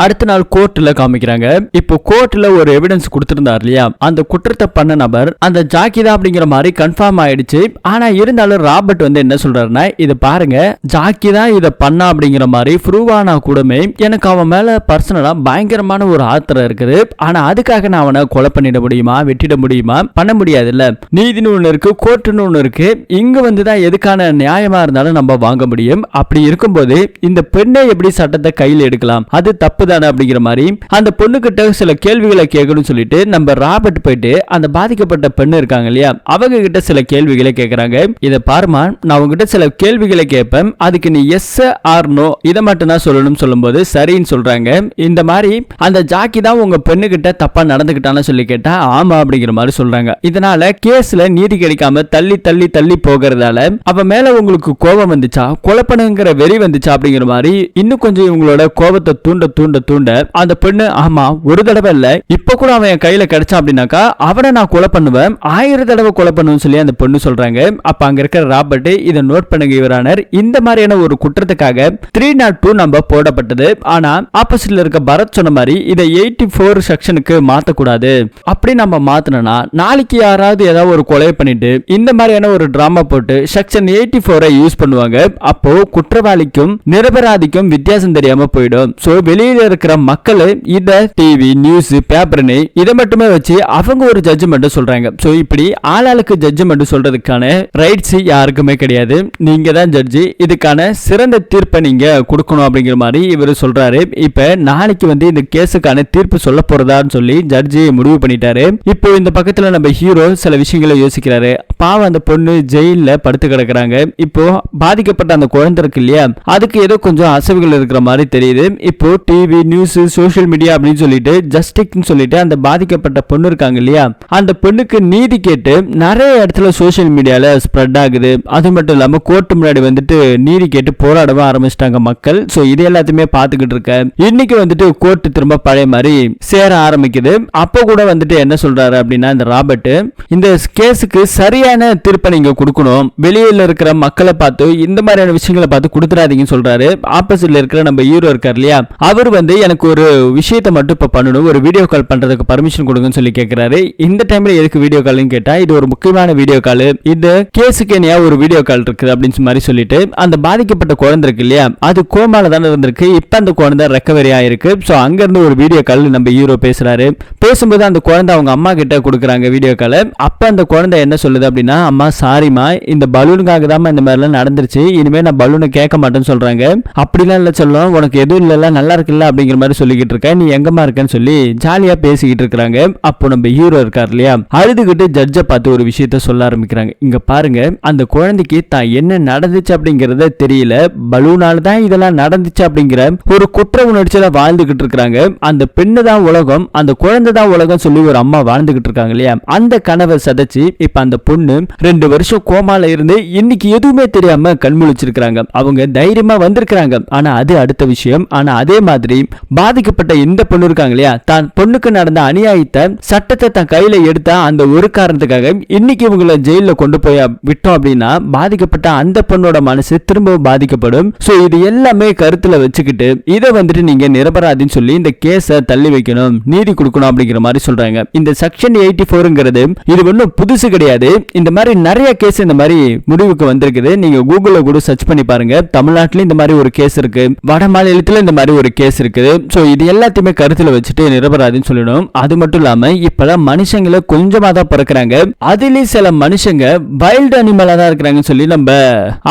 அடுத்த நாள் கோர்ட்ல காமிக்கிறாங்க. இப்போ கோர்ட்ல ஒரு எவிடன்ஸ் கொடுத்திருந்தார் இல்லையா, அந்த குற்றத்தை பண்ண நபர் அந்த ஜாக்கி தான் அப்படிங்கிற மாதிரி கன்ஃபார்ம் ஆயிடுச்சு. ஆனா இருந்தாலும் ராபர்ட் வந்து என்ன சொல்றாருன்னா, இது பாருங்க ஜாக்கி தான் இதை பண்ணா அப்படிங்கிற மாதிரி ப்ரூவானா கூடமே எனக்கு அவன் மேல பர்சனலா பயங்கரமான ஒரு ஆத்திரம் இருக்குது. ஆனா அதுக்காக நான் அவனை கொலை பண்ணிட முடியுமா, வெட்டிட முடியுமா, பண்ண முடியாது இல்ல. நீதினு ஒண்ணு இருக்கு, கோர்ட்டுன்னு ஒண்ணு இருக்கு. இங்க வந்துதான் எதுக்கான நியாயமா இருந்தாலும் நம்ம வாங்க முடியும். அப்படி இருக்கும்போது இந்த பெண்ணை எப்படி சட்டத்தை கையில் எடுக்கலாம், அது தப்பு தானே அப்படிங்கிற மாதிரி அந்த பொண்ணு கிட்ட சில கேள்விகளை கேட்கணும்னு சொல்லிட்டு நம்ம ராபர்ட் போயிட்டு அந்த பாதிக்கப்பட்ட பெண்ணு இருக்காங்க இல்லையா, அவங்க கிட்ட சில கேள்விகளை கேட்கறாங்க. இதை பாருமா, நான் உங்ககிட்ட சில கேள்விகளை கேட்பேன், அதுக்கு நீ எஸ் ஆர் நோ இதை மட்டும் தான் சொல்லணும்னு சொல்லும்போது சரின்னு சொல்றாங்க. இந்த மாதிரி அந்த ஜாக்கி தான் உங்க பெண்ணு கிட்ட தப்பா நடந்துகிட்டான்னு சொல்லி கேட்டா ஆமா அப்படிங்கிற மாதிரி சொல்றாங்க. இதனால கேஸ்ல நீதி கிடைக்காம தள்ளி தள்ளி தள்ளி போகிறதால அவ மேல உங்களுக்கு கோபம் வந்துச்சா, கொலை பண்ணுங்கிற வெறி வந்துச்சா அப்படிங்கிற மாதிரி இன்னும் கொஞ்சம் இவங்களோட கோபத்தை தூண்ட தூண்ட தூண்ட அந்த பெண்ணு ஆமா ஒரு தடவை இல்ல, இப்ப கூட அவன் என் கையில கிடைச்சா அப்படின்னாக்கா அவனை நான் கொலை பண்ணுவேன், 1000 தடவை கொலை பண்ணுவேன்னு சொல்லி அந்த பொண்ணு சொல்றாங்க. அப்ப அங்க இருக்கிற ராபர்ட் இதை நோட் பண்ணுங்க யுவரானர், இந்த மாதிரியான ஒரு குற்றத்துக்காக 302 நம்பர் போடப்பட்டது. ஆனா ஆப்போசிட்ல இருக்க பரத் சொன்ன மாதிரி இதை 84 செக்ஷனுக்கு மாத்தக்கூடாது. அப்படி நம்ம மாத்தனா நாளைக்கு யாராவது ஏதாவது ஒரு கொலை பண்ணிட்டு இந்த மாதிரியான ஒரு டிராமா போட்டு செக்ஷன் 84 யூஸ் பண்ணுவாங்க. அப்போ குற்றவாளிக்கும் நிரபராதிக்கும் வித்தியாசம் தெரியாம போயிடும். சோ வெளியில இருக்கிற மக்கள் இத டிவி நியூஸ் பேப்பர்னு இதை மட்டுமே வச்சு அவங்க ஒரு ஜட்ஜ்மெண்ட் சொல்றாங்க. சோ இப்படி ஆளாளுக்கு ஜட்ஜ்மெண்ட் சொல்றதுக்கான ரைட்ஸ் யாருக்குமே கிடையாது. நீங்க தான் ஜட்ஜி, இதுக்கான சிறந்த தீர்ப்பை நீங்க கொடுக்கணும் அப்படிங்கிற மாதிரி இவர் சொல்றாரு. இப்ப நாளைக்கு வந்து இந்த கேஸுக்கான தீர்ப்பு சொல்ல போறதான்னு சொல்லி ஜட்ஜி முடிவு பண்ணிட்டாரு. இப்போ இந்த பக்கத்துல நம்ம ஹீரோ சில விஷயங்களை யோசிக்கிறாரு. பாவம் அந்த பொண்ணு ஜெயில படுத்து கிடக்குறாங்க. இப்போ பாதிக்கப்பட்ட அந்த குழந்தை இருக்கு இல்லையா, அதுக்கு ஏதோ கொஞ்சம் அசைவுகள் இருக்கிற மாதிரி தெரியுது. இப்போ டிவி நியூஸ் சோசியல் மீடியா அப்படின்னு சொல்லிட்டு ஜஸ்டிக்னு சொல்லிட்டு அந்த பாதிக்கப்பட்ட பொண்ணு இருக்காங்க இல்லையா, அந்த பொண்ணுக்கு நீதி கேட்டு நிறைய இடத்துல சோசியல் மீடியால ஸ்ப்ரெட் ஆகுது. அது மட்டும் இல்லாம கோர்ட் முன்னாடி வந்துட்டு நீதி கேட்டு போராடவும் ஆரம்பிச்சிட்டாங்க மக்கள். சோ இது எல்லாத்தையுமே பாத்துக்கிட்டு இருக்க இன்னைக்கு வந்துட்டு கோர்ட் திரும்ப பழைய மாதிரி சேர ஆரம்பிக்குது. அப்போ கூட வந்துட்டு என்ன சொல்றாரு அப்படின்னா, இந்த ராபர்ட் இந்த கேஸுக்கு சரியான தீர்ப்பை நீங்க கொடுக்கணும், வெளியில இருக்கிற மக்களை பார்த்து இந்த மாதிரியான விஷயங்களை பார்த்து கொடுத்துறாதீங்கன்னு சொல்றாரு. ஆப்போசிட்ல இருக்கிற நம்ம ஹீரோ இருக்கார் இல்லையா, அவர் வந்து எனக்கு ஒரு விஷயத்தை மட்டும் இப்ப பண்ணணும், ஒரு வீடியோ கால் பண்றதுக்கு பர்மிஷன் கொடுங்கன்னு சொல்லி கேட்கிறாரு. இந்த டைம்ல எதுக்கு வீடியோ கால்னு கேட்டா, இது ஒரு முக்கியமான வீடியோ கால், இந்த கேஸுக்கு என்ன ஒரு வீடியோ கால் இருக்குது அப்படின்னு மாதிரி சொல்லிட்டு அந்த பாதிக்கப்பட்ட குழந்தை இருக்கு இல்லையா, அது கோமால தானே இருந்திருக்கு, இப்ப அந்த குழந்தை ரெக்கவரி ஆயிருக்கு. சோ அங்க இருந்து ஒரு வீடியோ கால் நம்ம ஹீரோ பேசுறாரு. பேசும்போது அந்த குழந்தை அவங்க அம்மா கிட்ட கொடுக்குறாங்க வீடியோ கால். அப்ப அந்த குழந்தை என்ன சொல்லுது அப்படின்னா, அம்மா சாரிமா, இந்த பலூனுக்காக தான் இந்த மாதிரி எல்லாம் நடந்துருச்சு, இனிமே நான் பலூனை கேட்க மாட்டேன்னு சொல்றாங்க. அப்படிலாம் இல்ல சொல்லும், உனக்கு எதுவும் இல்ல, நல்லா இருக்குல்ல அப்படிங்கிற மாதிரி சொல்லிக்கிட்டு இருக்க, நீ எங்கம்மா இருக்கன்னு சொல்லி ஜாலியா பேசிக்கிட்டு இருக்காங்க. அப்போ நம்ம ஹீரோ இருக்கார் இல்லையா, அழுதுகிட்டு ஜட்ஜை பார்த்து ஒரு விஷயத்த சொல்ல ஆரம்பிக்கிறாங்க. இங்க பாருங்க, அந்த குழந்தைக்கு தான் என்ன நடந்துச்சு அப்படிங்கறத தெரியல, பலூனால தான் இதெல்லாம் நடந்துச்சு அப்படிங்கிற ஒரு குற்ற உணர்ச்சியில வாழ்ந்துகிட்டு இருக்காங்க. அந்த பெண்ணு தான் உலகம், அந்த குழந்தை தான் உலகம் சொல்லி ஒரு அம்மா வாழ்ந்துகிட்டு இருக்காங்க இல்லையா, அந்த கனவை சதைச்சு இப்ப அந்த பொண்ணு 2 வருஷம் கோமால இருந்து இன்னைக்கு எதுவுமே தெரியாம கண்முழிச்சிருக்காங்க. அவங்க தைரியமா வந்திருக்காங்க. ஆனா அது அடுத்த விஷயம். ஆனா அதே மாதிரி பாதிக்கப்பட்ட இந்த பொண்ணு இருக்காங்க இல்லையா, தான் பொண்ணுக்கு நடந்த அநியாயத்தை சட்டத்தை தன் கையில எடுத்த அந்த ஒரு காரணத்துக்காக இன்னைக்கு இவங்களை ஜெயில கொண்டு போய் விட்டோம் அப்படின்னா பாதிக்கப்பட்ட அந்த பொண்ணோட மனசு திரும்பவும் பாதிக்கப்படும். சோ இது எல்லாமே கருத்துல வச்சுக்கிட்டு இதை வந்துட்டு நீங்க நிரபராதின்னு சொல்லி இந்த கேஸை தள்ளி வைக்கணும், நீதி கொடுக்கணும் அப்படிங்கிற மாதிரி சொல்றாங்க. இந்த செக்ஷன் 84ங்கிறது இது ஒன்றும் புதுசு கிடையாது. இந்த மாதிரி நிறைய கேஸ் இந்த மாதிரி முடிவுக்கு வந்திருக்குது. நீங்க கூகுள்ல கூட சர்ச் பண்ணி பாருங்க. தமிழ்நாட்டில் இந்த மாதிரி ஒரு கேஸ் இருக்கு, வட மாநிலத்தில் இந்த மாதிரி ஒரு கேஸ் இருக்குது. சோ இது எல்லாத்தையுமே கருத்துல வச்சுட்டு நிரபராதின்னு சொல்லணும். அது மட்டும் இல்லாம இப்பெல்லாம் மனுஷங்களை கொஞ்சமா தான் பிறக்கிறாங்க, அதுலயும் சில மனுஷங்க வைல்ட் அனிமலா தான் இருக்கிறாங்கன்னு சொல்லி நம்ம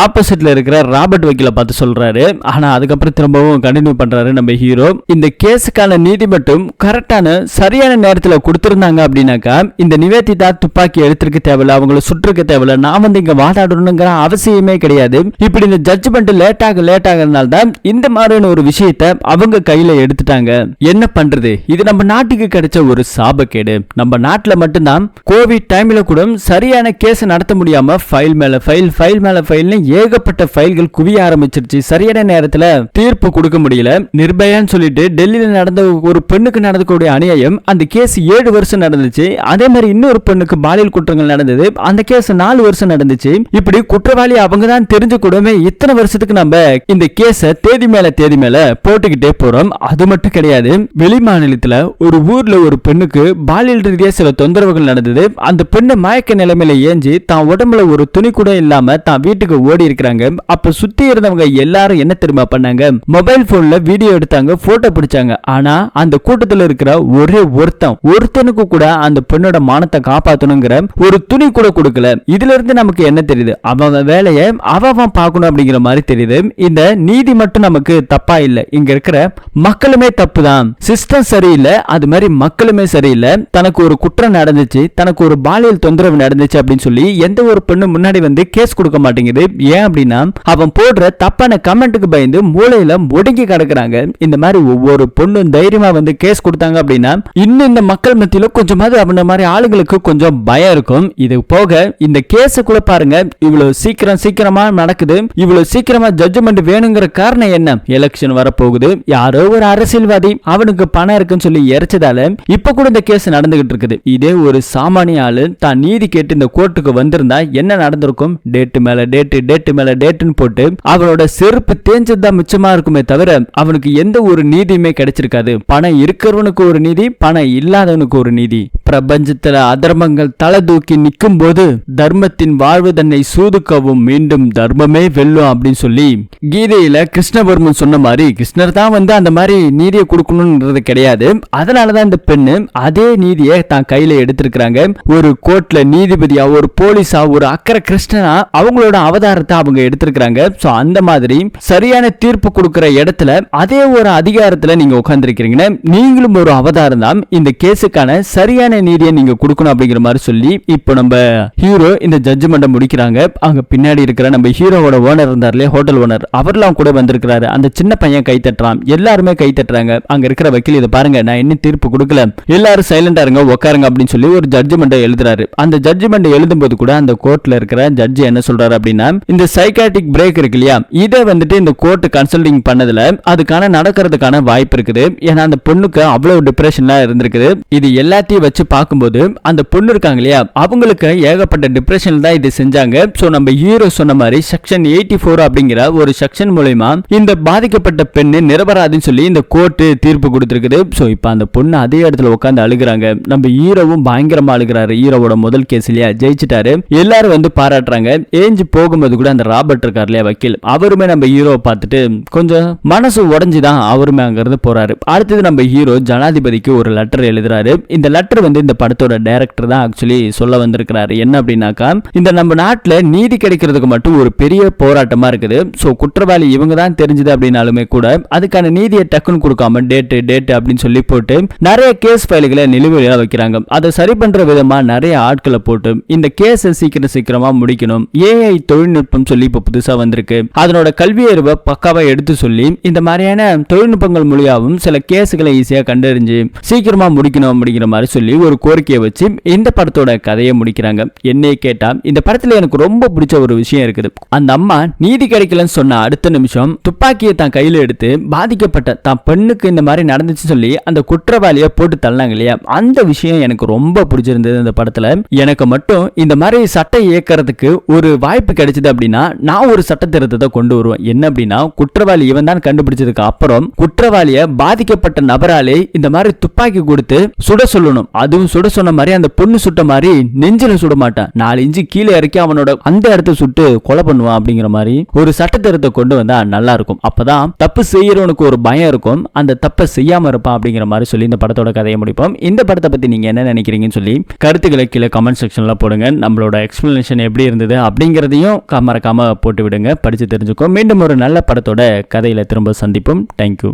ஆப்போசிட்ல இருக்கிற ராபர்ட் வக்கீல பார்த்து சொல்றாரு. ஆனா அதுக்கப்புறம் திரும்பவும் கண்டினியூ பண்றாரு நம்ம ஹீரோ. இந்த கேஸுக்கான நீதி மட்டும் கரெக்டான சரியான நேரத்துல கொடுத்திருந்தாங்க அப்படின்னாக்கா இந்த நிவேதிதா துப்பாக்கி எடுத்திருக்க தேவையில்ல, அவங்களை சுற்றுக்க தேவையில்ல, நான் வந்து இங்க வாதாடணுங்கிற அவசியமே கிடையாது. இப்படி இந்த ஜட்ஜ்மெண்ட் லேட் ஆகிறதுனால தான் இந்த மாதிரியான ஒரு விஷயத்தை அவங்க கையில எடுத்துட்டாங்க. என்ன பண்றது, இது நம்ம நாட்டுக்கு கிடைச்ச ஒரு சாபக்கேடு. நம்ம நாட்டுல மட்டும்தான் கோவிட் டைம்ல கூட சரியான கேஸ் நடத்த முடியாம ஃபைல் மேல ஃபைல்னு ஏகப்பட்ட ஃபைல்கள் குவிய ஆரம்பிச்சிருச்சு. சரியான நேரத்துல தீர்ப்பு கொடுக்க முடியல. நிர்பயான்னு சொல்லிட்டு டெல்லியில நடந்த ஒரு பெண்ணுக்கு நடக்கக்கூடிய அநியாயம், அந்த கேஸ் 7 வருஷம் நடந்துச்சு. அதே மாதிரி இன்னொரு பெண்ணுக்கு பாலியல் குற்றங்கள் நடந்தது, அந்த கேஸ் 4 வருஷம் நடந்துச்சு. இப்படி குற்றவாளி அவங்க தான் தெரிஞ்ச கூடவே இத்தனை வருஷத்துக்கு நம்ம இந்த கேஸ தேதி மேல போட்டுக்கிட்டே போறோம். அது மட்டும் கிடையாது, வெளி மாநிலத்துல ஒரு ஊர்ல ஒரு பெண்ணுக்கு பாலியல் ரீதியா சில தொந்தரவுகள் நடந்தது. அந்த பெண்ணு மயக்க நிலைமையில ஏஞ்சி தான் உடம்புல ஒரு துணி கூட இல்லாம தான் வீட்டுக்கு ஓடி இருக்கிறாங்க. அப்ப சுத்தி இருந்தவங்க எல்லாரும் என்ன தெரியுமா பண்ணாங்க, மொபைல் போன்ல வீடியோ எடுத்தாங்க, போட்டோ பிடிச்சாங்க. ஆனா அந்த கூட்டத்தில் இருக்கிற ஒரே ஒருத்தனுக்கு கூட அந்த பெண்ணோட மானத்தை காப்பாற்றணுங்கிற ஒரு துணி கூட கொடுக்கல. இதுல இருந்து நமக்கு என்ன தெரியுது, அவன் வேலையை அவன் பார்க்கணும் அப்படிங்கிற மாதிரி தெரியுது. இந்த நீதி மட்டும் நமக்கு தப்பா இல்ல, இங்க இருக்கிற மக்களுமே தப்பு தான். சிஸ்டம் சரியில்லை, அது மாதிரி மக்களுமே சரியில்லை. தனக்கு ஒரு குற்றம் நடந்துச்சு, தனக்கு ஒரு பாலியல் தொந்தரவு நடந்துச்சு அப்படின்னு சொல்லி எந்த ஒரு பெண்ணு முன்னாடி வந்து கேஸ் கொடுக்க மாட்டேங்குது. ஏன் அப்படின்னா அவன் போடுற தப்பான கமெண்ட்டுக்கு பயந்து மூளையில ஒடுங்கி கிடக்குறாங்க. இந்த மாதிரி ஒவ்வொரு பொண்ணும் தைரியமா வந்து கேஸ் கொடுத்தாங்க அப்படின்னா இன்னும் இந்த மக்கள் மத்தியில கொஞ்சமாவது அவன மாதிரி ஆளுங்களுக்கு கொஞ்சம் பயம் இருக்கும். இது போக இந்த கேஸுக்குள்ள பாருங்க, இவ்வளவு சீக்கிரமா நடக்குது, இவ்வளவு சீக்கிரமா ஜட்ஜ்மெண்ட் வேணுங்கிற காரணம் என்ன, எலெக்ஷன் வரப்போகுது, யாரோ ஒரு அரசியல்வாதி அவனுக்கு பணம் இருக்குன்னு சொல்லி இறைச்சதால இப்ப கூட இந்த கேஸ் நடந்துகிட்டு இருக்குது. இதே ஒரு சாமானிய ஆளு தான் நீதி கேட்டு இந்த கோர்ட்டுக்கு வந்திருந்தா என்ன நடந்திருக்கும், டேட்டு மேல டேட்டுன்னு போட்டு அவனோட செருப்பு தேஞ்சதுதான் மிச்சமா இருக்குமே தவிர அவனுக்கு எந்த ஒரு நீதியுமே கிடைச்சிருக்காது. பணம் இருக்கிறவனுக்கு ஒரு நீதி, பணம் இல்லாதவனுக்கு ஒரு நீதி. பிரபஞ்சத்துல அதர்மங்கள் தலை தூக்கி நிற்கும் போது தர்மத்தின் வாழ்வு தன்னை சூதுக்கவும் மீண்டும் தர்மமே வெல்லும் அப்படின்னு சொல்லி கீதையில கிருஷ்ணபெருமன் சொன்ன மாதிரி கிருஷ்ணர் தான் வந்து அந்த மாதிரி நீதியை கொடுக்கணும்ன்றது கிடையாது. அதனாலதான் இந்த பெண்ணு அதே நீதியை தான் கையில எடுத்திருக்கிறாங்க. ஒரு கோர்ட்ல நீதிபதியா, ஒரு போலீஸா, ஒரு அக்கறை கிருஷ்ணனா அவங்களோட அவதாரத்தை அவங்க எடுத்திருக்கிறாங்க. சோ அந்த மாதிரி சரியான தீர்ப்பு கொடுக்கிற இடத்துல அதே ஒரு அதிகாரத்துல நீங்க உட்கார்ந்துருக்கீங்க, நீங்களும் ஒரு அவதாரம் தான். இந்த கேஸுக்கான சரியான நீதியை நீங்க கொடுக்கணும் அப்படிங்கிற மாதிரி சொல்லி இப்போ நம்ம ஹீரோ இந்த ஜட்ஜ்மெண்ட்டை முடிக்கிறாங்க. அங்க பின்னாடி இருக்கிற நம்ம ஹீரோவோட ஓனர் இருந்தார்ல, ஹோட்டல் ஓனர், அவர்லாம் கூட வந்திருக்கிறாரு. அந்த சின்ன பையன் கை தட்டுறான், எல்லாருமே கை தட்டுறாங்க. அங்க இருக்கிற வக்கீல் இதை பாருங்க, நான் இன்னும் தீர்ப்பு கொடுக்கல, எல்லாரும் சைலண்டா இருங்க, உட்காருங்க அப்படின்னு சொல்லி ஒரு ஜட்ஜ்மெண்ட்டை எழுதுறாரு. அந்த ஜட்ஜ்மெண்ட் எழுதும் போது கூட அந்த கோர்ட்ல இருக்கிற ஜட்ஜ் என்ன சொல்றாரு அப்படின்னா, இந்த சைக்காட்டிக் பிரேக் இருக்கு இல்லையா, இதை வந்துட்டு இந்த கோர்ட் கன்சல்டிங் பண்ணதுல அதுக்கான நடக்கிறதுக்கான வாய்ப்பு இருக்குது. ஏன்னா அந்த பொண்ணுக்கு அவ்வளவு டிப்ரெஷன்ல இருந்திருக்குது. இது எல்லாத்தையும் வச்சு பார்க்கும்போது அந்த பொண்ணு இருக்காங்க இல்லையா, அவங்களுக்கு ஏகப்பட்ட டிப்ரெஷன் தான் இது செஞ்சாங்க. சோ நம்ம ஹீரோ சொன்ன மாதிரி செக்ஷன் 84 அப்படிங்கிற ஒரு செக்ஷன் மூலமா இந்த பாதிக்கப்பட்ட பெண்ணு நிரபராதின்னு சொல்லி இந்த கோர்ட் தீர்ப்பு கொடுத்திருக்குது. சோ இப்போ அந்த பொண்ணு அதே இடத்துல உட்கார்ந்து அழுகுறாங்க. நம்ம ஹீரோவும் பயங்கரமா அழுகுறாரு. ஹீரோவோட முதல் கேஸ் இல்லையா, ஜெயிச்சிட்டாரு, எல்லாரும் வந்து பாராட்டுறாங்க. ஏஞ்சி போகும்போது கூட அந்த ராபர்ட் இருக்கார் இல்லையா வக்கீல், அவருமே நம்ம ஹீரோவை பார்த்துட்டு கொஞ்சம் மனசு உடஞ்சுதான் அவருமே அங்கிருந்து போறாரு. அடுத்தது நம்ம ஹீரோ ஜனாதிபதிக்கு ஒரு லெட்டர் எழுதுறாரு. இந்த லெட்டர் வந்து இந்த படத்தோட டைரக்டர் தான் ஆக்சுவலி சொல்ல வந்திருக்கிறாரு. என்ன அப்படின்னாக்கா, இந்த நம்ம நாட்டுல நீதி கிடைக்கிறதுக்கு மட்டும் ஒரு பெரிய போராட்டமா இருக்குது. சோ குற்றவாளி இவங்க தான் தெரிஞ்சது அப்படின்னாலுமே கூட அதுக்கான நீதியை டக்குன்னு கொடுக்காம டேட்டு அப்படின்னு சொல்லி போட்டு நிறைய கேஸ் ஃபைல்களை நிலுவையில வைக்கிறாங்க. அதை சரி பண்ற விதமா நிறைய ஆட்களை போட்டு இந்த கேஸை சீக்கிரமா முடிக்கணும். ஏஐ தொழில்நுட்பம் சொல்லி இப்ப புதுசா வந்திருக்கு. அதனோட கல்வி அறிவை பக்காவா எடுத்து சொல்லி இந்த மாதிரியான தொழில்நுட்பங்கள் மூலியாவும் சில கேஸுகளை ஈஸியா கண்டறிஞ்சு சீக்கிரமா முடிக்கணும் அப்படிங்கிற மாதிரி சொல்லி ஒரு கோரிக்கையை வச்சு இந்த படத்தோட கதையை முடிக்கிறாங்க. என்னை கேட்டா இந்த படத்துல எனக்கு ரொம்ப பிடிச்ச ஒரு விஷயம் இருக்குது. அந்த அம்மா நீதி கிடைக்கலன்னு சொன்ன அடுத்த நிமிஷம் துப்பாக்கியை தான் கையில எடுத்து பாதிக்கப்பட்ட தான் பெண்ணுக்கு இந்த மாதிரி நடந்துச்சு சொல்லி அந்த குற்றவாளியை போட்டு தள்ளாங்க இல்லையா, அந்த விஷயம் எனக்கு ரொம்ப பிடிச்சிருந்தது இந்த படத்துல. எனக்கு மட்டும் இந்த மாதிரி சட்டம் இயக்கிறதுக்கு ஒரு வாய்ப்பு கிடைச்சது அப்படின்னா நான் ஒரு சட்ட திருத்தத்தை கொண்டு வருவேன். என்ன அப்படின்னா, குற்றவாளி இவன் தான் கண்டுபிடிச்சதுக்கு அப்புறம் குற்றவாளியை பாதிக்கப்பட்ட நபராலே இந்த மாதிரி துப்பாக்கி கொடுத்து சுட சொல்லணும். அதுவும் சுட சொன்ன மாதிரி அந்த பொண்ணு சுட்ட மாதிரி நெஞ்சில சுட மாட்டான், 4 இன்ச்சு கீழே இறக்கி அவனோட அந்த இடத்த சுட்டு கொலை பண்ணுவான் அப்படிங்கிற மாதிரி ஒரு சட்ட திருத்தத்தை கொண்டு வந்தா நல்லா இருக்கும். அப்பதான் தப்பு செய்யறவனுக்கு ஒரு பயம் இருக்கும், அந்த தப்பை செய்யாம இருப்பான் அப்படிங்கிற மாதிரி சொல்லி இந்த படத்தோட கதையை முடிப்போம். இந்த படத்தை பத்தி நீங்க என்ன நினைக்கிறீங்கன்னு சொல்லி கருத்துக்களை கீழே கமெண்ட் செக்ஷன்ல போடுங்க. நம்மளோட எக்ஸ்பிளனேஷன் எப்படி இருந்தது அப்படிங்கிறதையும் மறக்காம போட்டு விடுங்க, படிச்சு தெரிஞ்சுக்கோ. மீண்டும் ஒரு நல்ல படத்தோட கதையில திரும்ப சந்திப்போம். தேங்க்யூ.